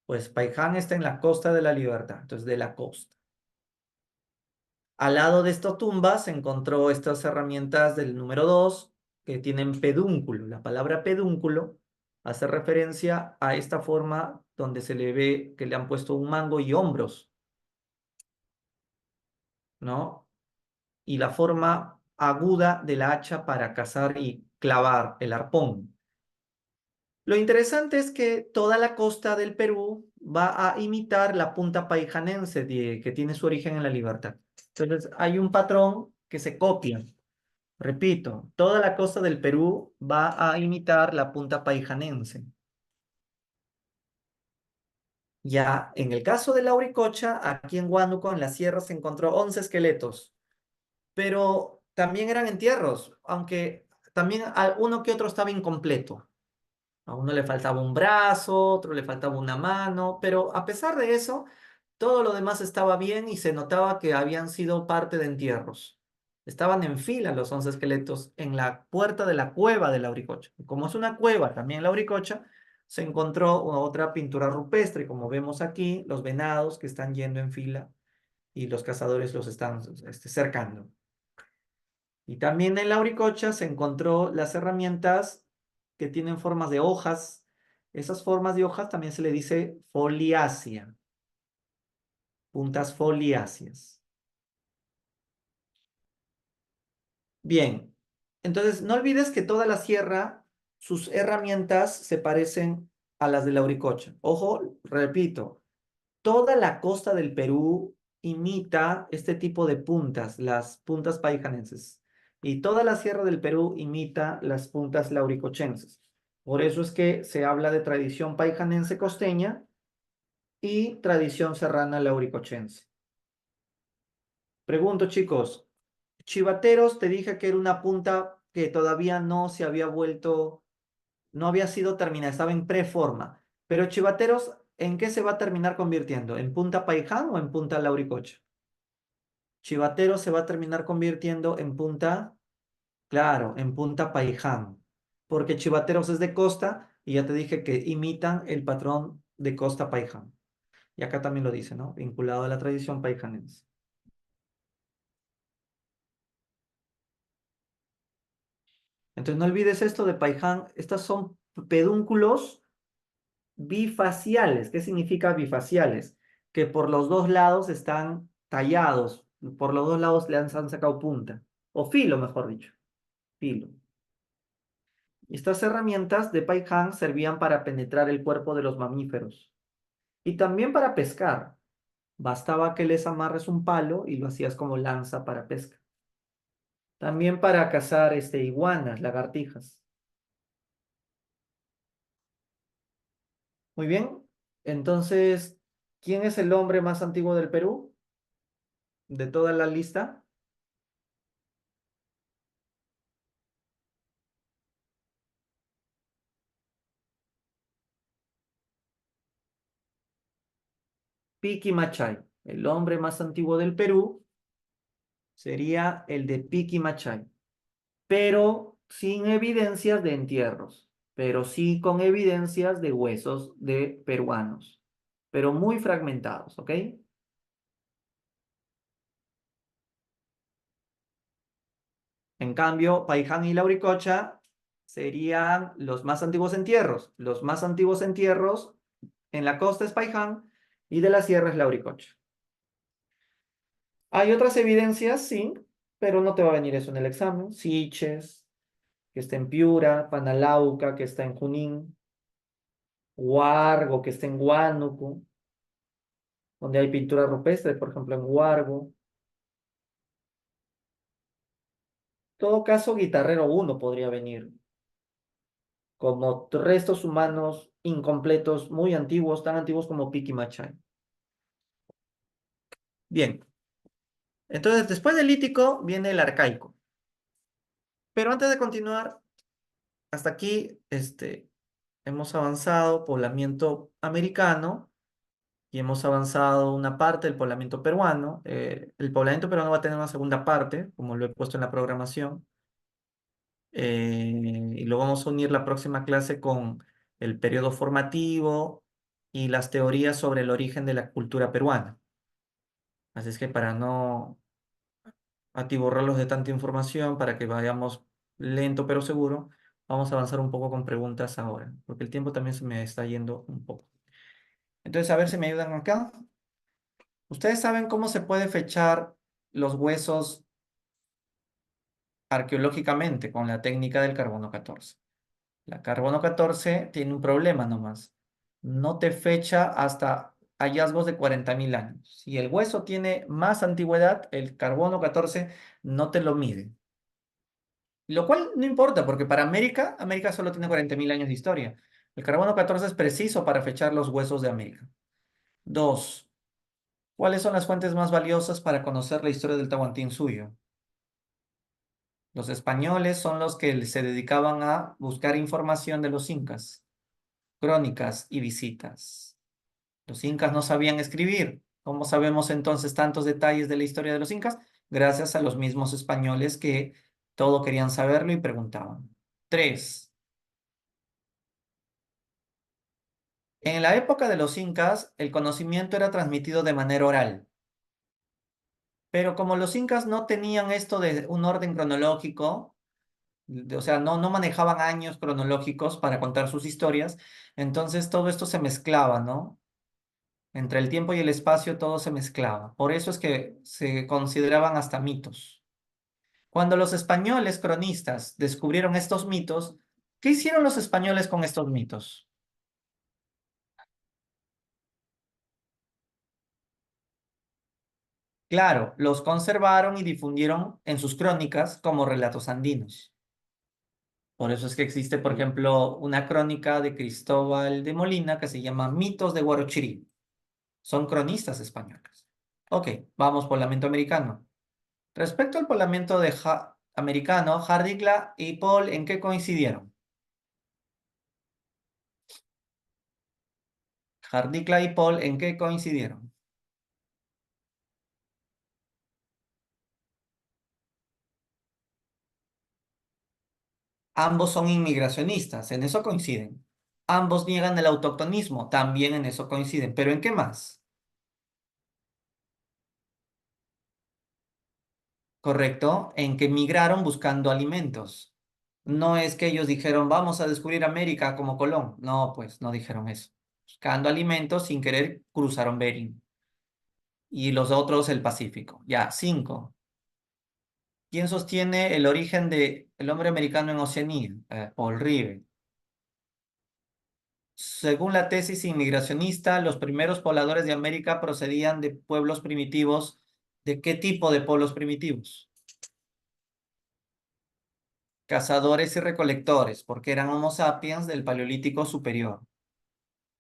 Pues Paiján está en la costa de la Libertad, entonces de la costa. Al lado de esta tumba se encontró estas herramientas del número 2 que tienen pedúnculo. La palabra pedúnculo hace referencia a esta forma donde se le ve que le han puesto un mango y hombros, ¿no? Y la forma aguda de la hacha para cazar y clavar el arpón. Lo interesante es que toda la costa del Perú va a imitar la punta paijanense que tiene su origen en la Libertad. Entonces, hay un patrón que se copia. Repito, toda la costa del Perú va a imitar la punta paijanense. Ya en el caso de la Auricocha, aquí en Huánuco, en la sierra, se encontró 11 esqueletos, pero también eran entierros, aunque también uno que otro estaba incompleto. A uno le faltaba un brazo, otro le faltaba una mano, pero a pesar de eso, todo lo demás estaba bien y se notaba que habían sido parte de entierros. Estaban en fila los 11 esqueletos en la puerta de la cueva de la Auricocha. Como es una cueva también la Auricocha, se encontró otra pintura rupestre, como vemos aquí, los venados que están yendo en fila y los cazadores los están cercando. Y también en la auricocha se encontró las herramientas que tienen formas de hojas. Esas formas de hojas también se le dice foliácea, puntas foliáceas. Bien, entonces no olvides que toda la sierra, sus herramientas se parecen a las de la auricocha. Ojo, repito, toda la costa del Perú imita este tipo de puntas, las puntas paijanenses. Y toda la sierra del Perú imita las puntas lauricochenses. Por eso es que se habla de tradición paijanense costeña y tradición serrana lauricochense. Pregunto, chicos, Chivateros te dije que era una punta que todavía no se había vuelto, no había sido terminada, estaba en preforma. Pero Chivateros, ¿en qué se va a terminar convirtiendo? ¿En punta paiján o en punta lauricocha? Chivatero se va a terminar convirtiendo en punta, claro, en punta Paiján, porque Chivateros es de costa y ya te dije que imitan el patrón de costa Paiján. Y acá también lo dice, ¿no? Vinculado a la tradición paijanense. Entonces no olvides esto de Paiján, estas son pedúnculos bifaciales. ¿Qué significa bifaciales? Que por los dos lados están tallados, por los dos lados han sacado punta, o filo, mejor dicho, filo. Estas herramientas de Paiján servían para penetrar el cuerpo de los mamíferos y también para pescar. Bastaba que les amarres un palo y lo hacías como lanza para pesca. También para cazar iguanas, lagartijas. Muy bien. Entonces, ¿quién es el hombre más antiguo del Perú? De toda la lista. Piki Machay. El hombre más antiguo del Perú sería el de Piki Machay, pero sin evidencias de entierros, pero sí con evidencias de huesos de peruanos, pero muy fragmentados, ¿ok? En cambio, Paiján y Lauricocha serían los más antiguos entierros. Los más antiguos entierros en la costa es Paiján y de la sierra es Lauricocha. Hay otras evidencias, sí, pero no te va a venir eso en el examen. Siches, que está en Piura, Panalauca, que está en Junín, Huargo, que está en Huánuco, donde hay pintura rupestre, por ejemplo, en Huargo. En todo caso, Guitarrero uno podría venir, como restos humanos incompletos, muy antiguos, tan antiguos como Piquimachay. Bien, entonces después del lítico viene el arcaico. Pero antes de continuar, hasta aquí hemos avanzado poblamiento americano y hemos avanzado una parte del poblamiento peruano. El poblamiento peruano va a tener una segunda parte, como lo he puesto en la programación, y lo vamos a unir la próxima clase con el periodo formativo y las teorías sobre el origen de la cultura peruana. Así es que para no atiborrarlos de tanta información para que vayamos lento pero seguro. Vamos a avanzar un poco con preguntas ahora, porque el tiempo también se me está yendo un poco. Entonces, a ver si me ayudan acá. ¿Ustedes saben cómo se puede fechar los huesos arqueológicamente con la técnica del carbono 14? La carbono 14 tiene un problema nomás. No te fecha hasta hallazgos de 40.000 años. Si el hueso tiene más antigüedad, el carbono 14 no te lo mide. Lo cual no importa, porque para América, América solo tiene 40.000 años de historia. El carbono 14 es preciso para fechar los huesos de América. Dos, ¿cuáles son las fuentes más valiosas para conocer la historia del Tahuantinsuyo? Los españoles son los que se dedicaban a buscar información de los incas, crónicas y visitas. Los incas no sabían escribir. ¿Cómo sabemos entonces tantos detalles de la historia de los incas? Gracias a los mismos españoles que todo querían saberlo y preguntaban. Tres, en la época de los incas, el conocimiento era transmitido de manera oral. Pero como los incas no tenían esto de un orden cronológico, o sea, no manejaban años cronológicos para contar sus historias, entonces todo esto se mezclaba, ¿no? Entre el tiempo y el espacio todo se mezclaba. Por eso es que se consideraban hasta mitos. Cuando los españoles cronistas descubrieron estos mitos, ¿qué hicieron los españoles con estos mitos? Claro, los conservaron y difundieron en sus crónicas como relatos andinos. Por eso es que existe, por ejemplo, una crónica de Cristóbal de Molina que se llama Mitos de Guarochirí. Son cronistas españoles. Ok, vamos por lamento americano. Respecto al poblamiento de americano, Hardicla y Paul, ¿en qué coincidieron? Hardicla y Paul, ¿en qué coincidieron? Ambos son inmigracionistas, en eso coinciden. Ambos niegan el autoctonismo, también en eso coinciden. ¿Pero en qué más? Correcto, en que migraron buscando alimentos. No es que ellos dijeron, vamos a descubrir América como Colón. No, pues no dijeron eso. Buscando alimentos, sin querer, cruzaron Bering. Y los otros el Pacífico. Ya, cinco. ¿Quién sostiene el origen del hombre americano en Oceanía? Paul Rive. Según la tesis inmigracionista, los primeros pobladores de América procedían de pueblos primitivos. ¿De qué tipo de pueblos primitivos? Cazadores y recolectores, porque eran Homo sapiens del Paleolítico superior.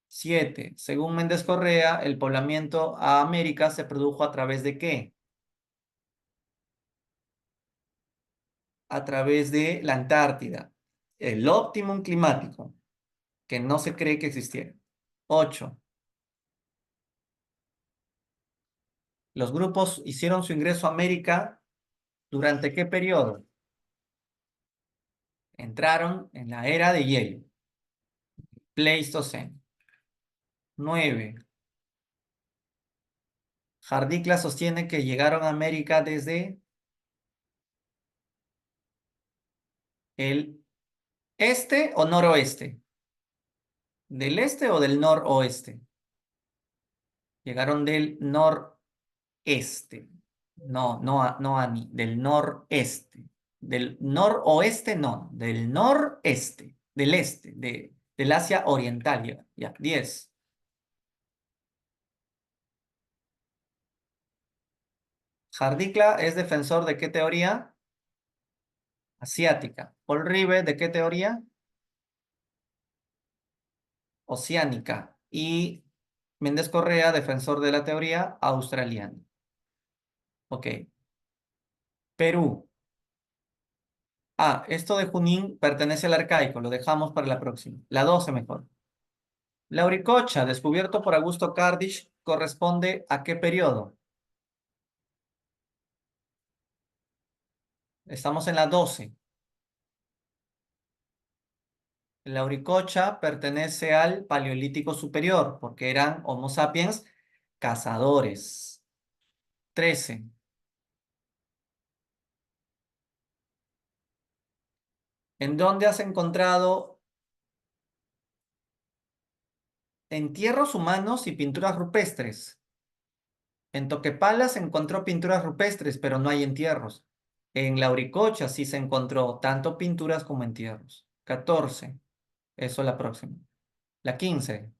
7. Según Méndez Correa, el poblamiento a América se produjo a través de ¿qué? A través de la Antártida, el óptimum climático, que no se cree que existiera. 8. Los grupos hicieron su ingreso a América ¿durante qué periodo? Entraron en la era de hielo, Pleistoceno. 9. Jardicla sostiene que llegaron a América desde el este o noroeste. ¿Del este o del noroeste? Llegaron del noreste. No, no a ni, del noreste. Del noroeste, no, del noreste, del este, del Asia Oriental. Ya, 10. Jardicla es defensor de qué teoría? Asiática. Paul Rive, ¿de qué teoría? Oceánica. Y Méndez Correa, defensor de la teoría australiana. Ok. Perú. Ah, esto de Junín pertenece al arcaico, lo dejamos para la próxima. La 12 mejor. La Uricocha, descubierto por Augusto Cardiff, corresponde ¿a qué periodo? Estamos en la 12. La Uricocha pertenece al Paleolítico Superior, porque eran Homo sapiens cazadores. 13. ¿En dónde has encontrado entierros humanos y pinturas rupestres? En Toquepala se encontró pinturas rupestres, pero no hay entierros. En Lauricocha sí se encontró tanto pinturas como entierros. 14. Eso la próxima. La 15.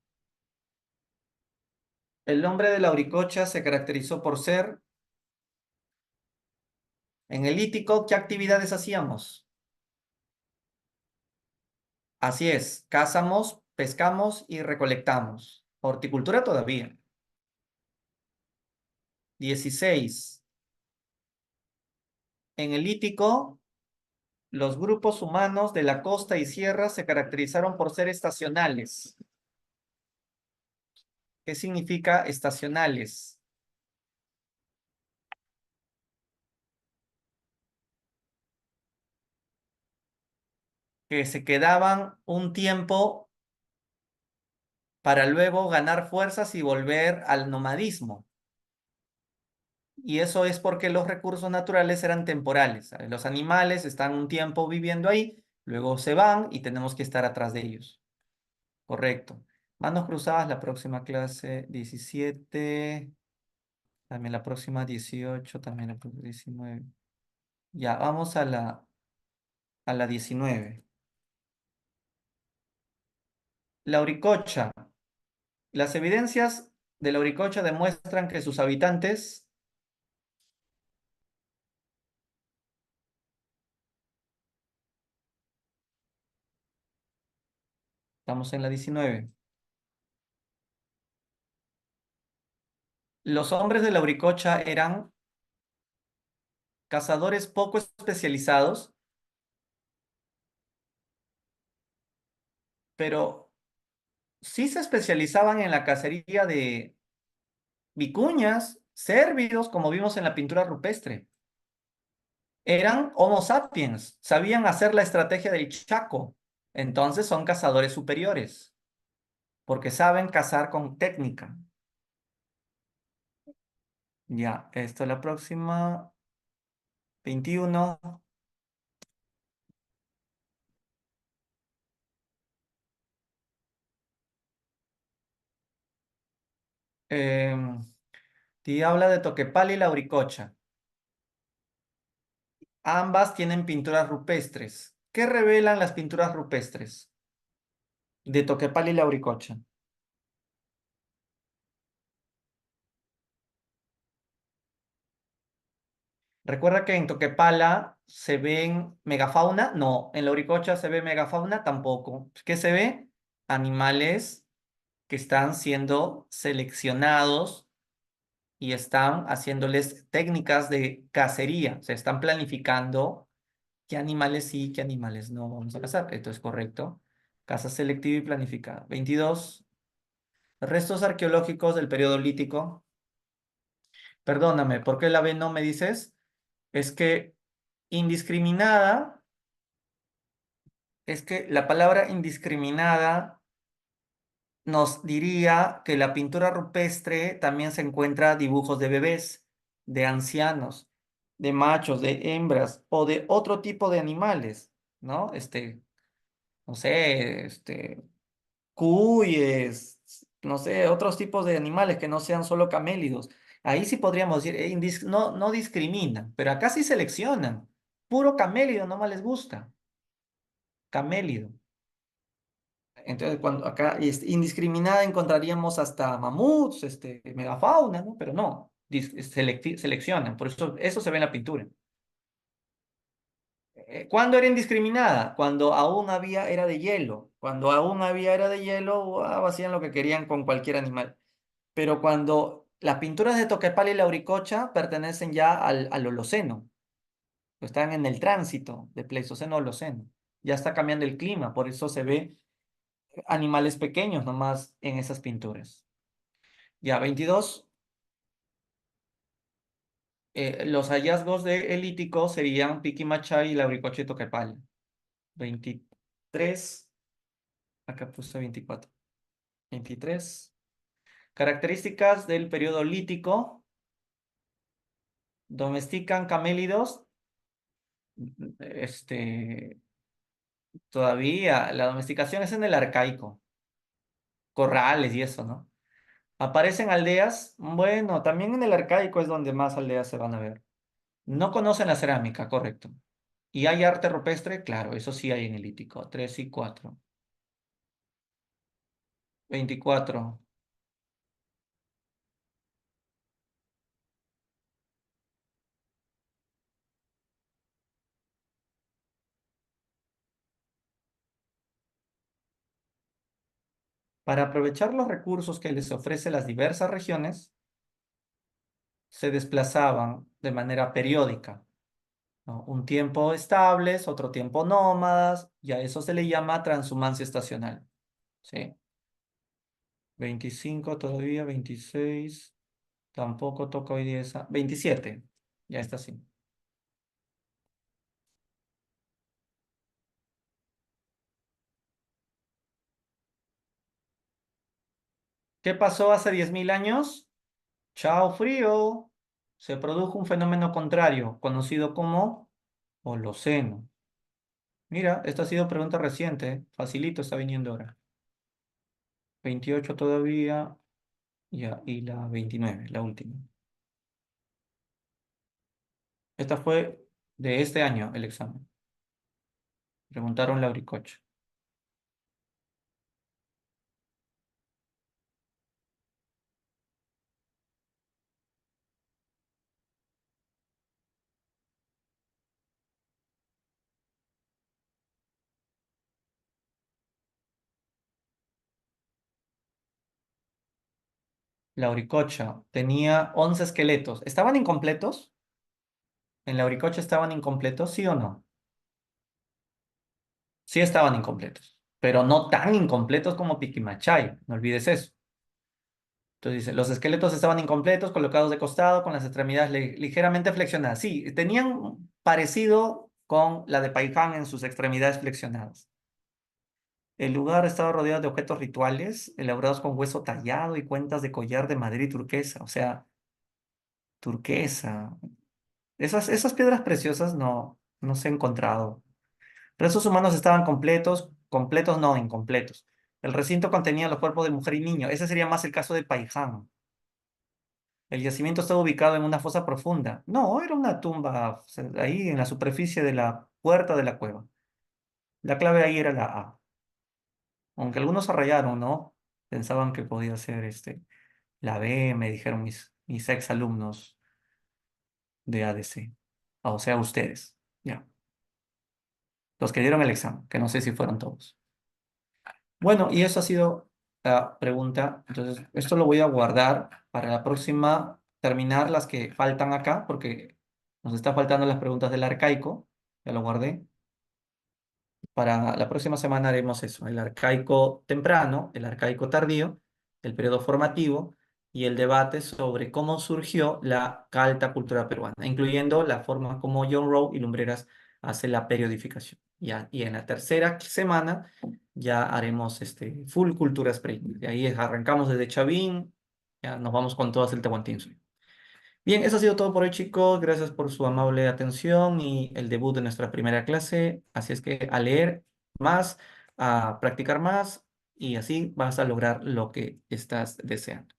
El nombre de Lauricocha se caracterizó por ser, en el Lítico, ¿qué actividades hacíamos? Así es, cazamos, pescamos y recolectamos. Horticultura todavía. 16. En el Lítico, los grupos humanos de la costa y sierra se caracterizaron por ser estacionales. ¿Qué significa estacionales? Que se quedaban un tiempo para luego ganar fuerzas y volver al nomadismo. Y eso es porque los recursos naturales eran temporales. ¿Sabes? Los animales están un tiempo viviendo ahí, luego se van y tenemos que estar atrás de ellos. Correcto. Manos cruzadas, la próxima clase 17, también la próxima 18, también la próxima 19. Ya, vamos a la 19. La Uricocha. Las evidencias de la Uricocha demuestran que sus habitantes, estamos en la 19. Los hombres de la Uricocha eran cazadores poco especializados, pero sí se especializaban en la cacería de vicuñas, cérvidos, como vimos en la pintura rupestre. Eran Homo sapiens, sabían hacer la estrategia del Chaco. Entonces son cazadores superiores, porque saben cazar con técnica. Ya, esto es la próxima, 21. Em, y habla de Toquepala y la Uricocha. Ambas tienen pinturas rupestres. ¿Qué revelan las pinturas rupestres de Toquepala y la Uricocha? Recuerda que en Toquepala se ven megafauna, no, en la Uricocha se ve megafauna tampoco. ¿Qué se ve? Animales que están siendo seleccionados y están haciéndoles técnicas de cacería. Se están planificando qué animales sí, qué animales no vamos a cazar. Esto es correcto. Caza selectiva y planificada. 22. Restos arqueológicos del periodo lítico. Perdóname, ¿por qué la B no me dices? Es que indiscriminada, es que la palabra indiscriminada nos diría que la pintura rupestre también se encuentra dibujos de bebés, de ancianos, de machos, de hembras o de otro tipo de animales, ¿no? No sé, cuyes, no sé, otros tipos de animales que no sean solo camélidos. Ahí sí podríamos decir, no, no discriminan, pero acá sí seleccionan. Puro camélido no más les gusta. Camélido. Entonces, cuando acá indiscriminada encontraríamos hasta mamuts, megafauna, ¿no? Pero no, seleccionan, por eso se ve en la pintura. ¿Cuándo era indiscriminada? Cuando aún había era de hielo. Cuando aún había era de hielo, hacían lo que querían con cualquier animal. Pero cuando las pinturas de Toquepala y Lauricocha pertenecen ya al Holoceno, están en el tránsito de Pleistoceno a Holoceno. Ya está cambiando el clima, por eso se ve animales pequeños nomás en esas pinturas. Ya, 22. Los hallazgos de Elítico serían Piquimachay y Lauricocha y Toquepala. 23. Acá puse 24. 23. Características del periodo lítico. Domestican camélidos. Este, Todavía, la domesticación es en el arcaico, corrales y eso, ¿no? ¿Aparecen aldeas? Bueno, también en el arcaico es donde más aldeas se van a ver. No conocen la cerámica, correcto. ¿Y hay arte rupestre? Claro, eso sí hay en el Lítico. 3 y 4. 24. Para aprovechar los recursos que les ofrece las diversas regiones, se desplazaban de manera periódica, ¿no? Un tiempo estables, otro tiempo nómadas, y a eso se le llama transhumancia estacional. ¿Sí? 25 todavía, 26, tampoco toca hoy día esa. 27, ya está así. ¿Qué pasó hace 10.000 años? Chao frío. Se produjo un fenómeno contrario, conocido como Holoceno. Mira, esta ha sido pregunta reciente. Facilito está viniendo ahora. 28 todavía. Ya, y la 29, la última. Esta fue de este año el examen. Preguntaron la Lauricocha. La Lauricocha tenía 11 esqueletos. ¿Estaban incompletos? ¿En la Lauricocha estaban incompletos, sí o no? Sí estaban incompletos, pero no tan incompletos como Piquimachay, no olvides eso. Entonces dice, los esqueletos estaban incompletos, colocados de costado, con las extremidades ligeramente flexionadas. Sí, tenían parecido con la de Paiján en sus extremidades flexionadas. El lugar estaba rodeado de objetos rituales elaborados con hueso tallado y cuentas de collar de madera y turquesa, o sea, turquesa. Esas piedras preciosas no se han encontrado. Restos humanos estaban completos, completos no, incompletos. El recinto contenía los cuerpos de mujer y niño. Ese sería más el caso de Paiján. El yacimiento estaba ubicado en una fosa profunda. No, era una tumba, o sea, ahí en la superficie de la puerta de la cueva. La clave ahí era la A. Aunque algunos se rayaron, ¿no? Pensaban que podía ser la B, me dijeron mis ex alumnos de ADC. O sea, ustedes. Ya. Los que dieron el examen, que no sé si fueron todos. Bueno, y eso ha sido la pregunta. Entonces, esto lo voy a guardar para la próxima, terminar las que faltan acá, porque nos está faltando las preguntas del arcaico. Ya lo guardé. Para la próxima semana haremos eso, el arcaico temprano, el arcaico tardío, el periodo formativo y el debate sobre cómo surgió la alta cultura peruana, incluyendo la forma como John Rowe y Lumbreras hace la periodificación. Ya, y en la tercera semana ya haremos full cultura spreading. De ahí arrancamos desde Chavín, ya nos vamos con todas el Tehuantinsuyo. Bien, eso ha sido todo por hoy, chicos. Gracias por su amable atención y el debut de nuestra primera clase. Así es que a leer más, a practicar más y así vas a lograr lo que estás deseando.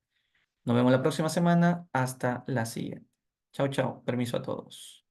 Nos vemos la próxima semana. Hasta la siguiente. Chao, chao. Permiso a todos.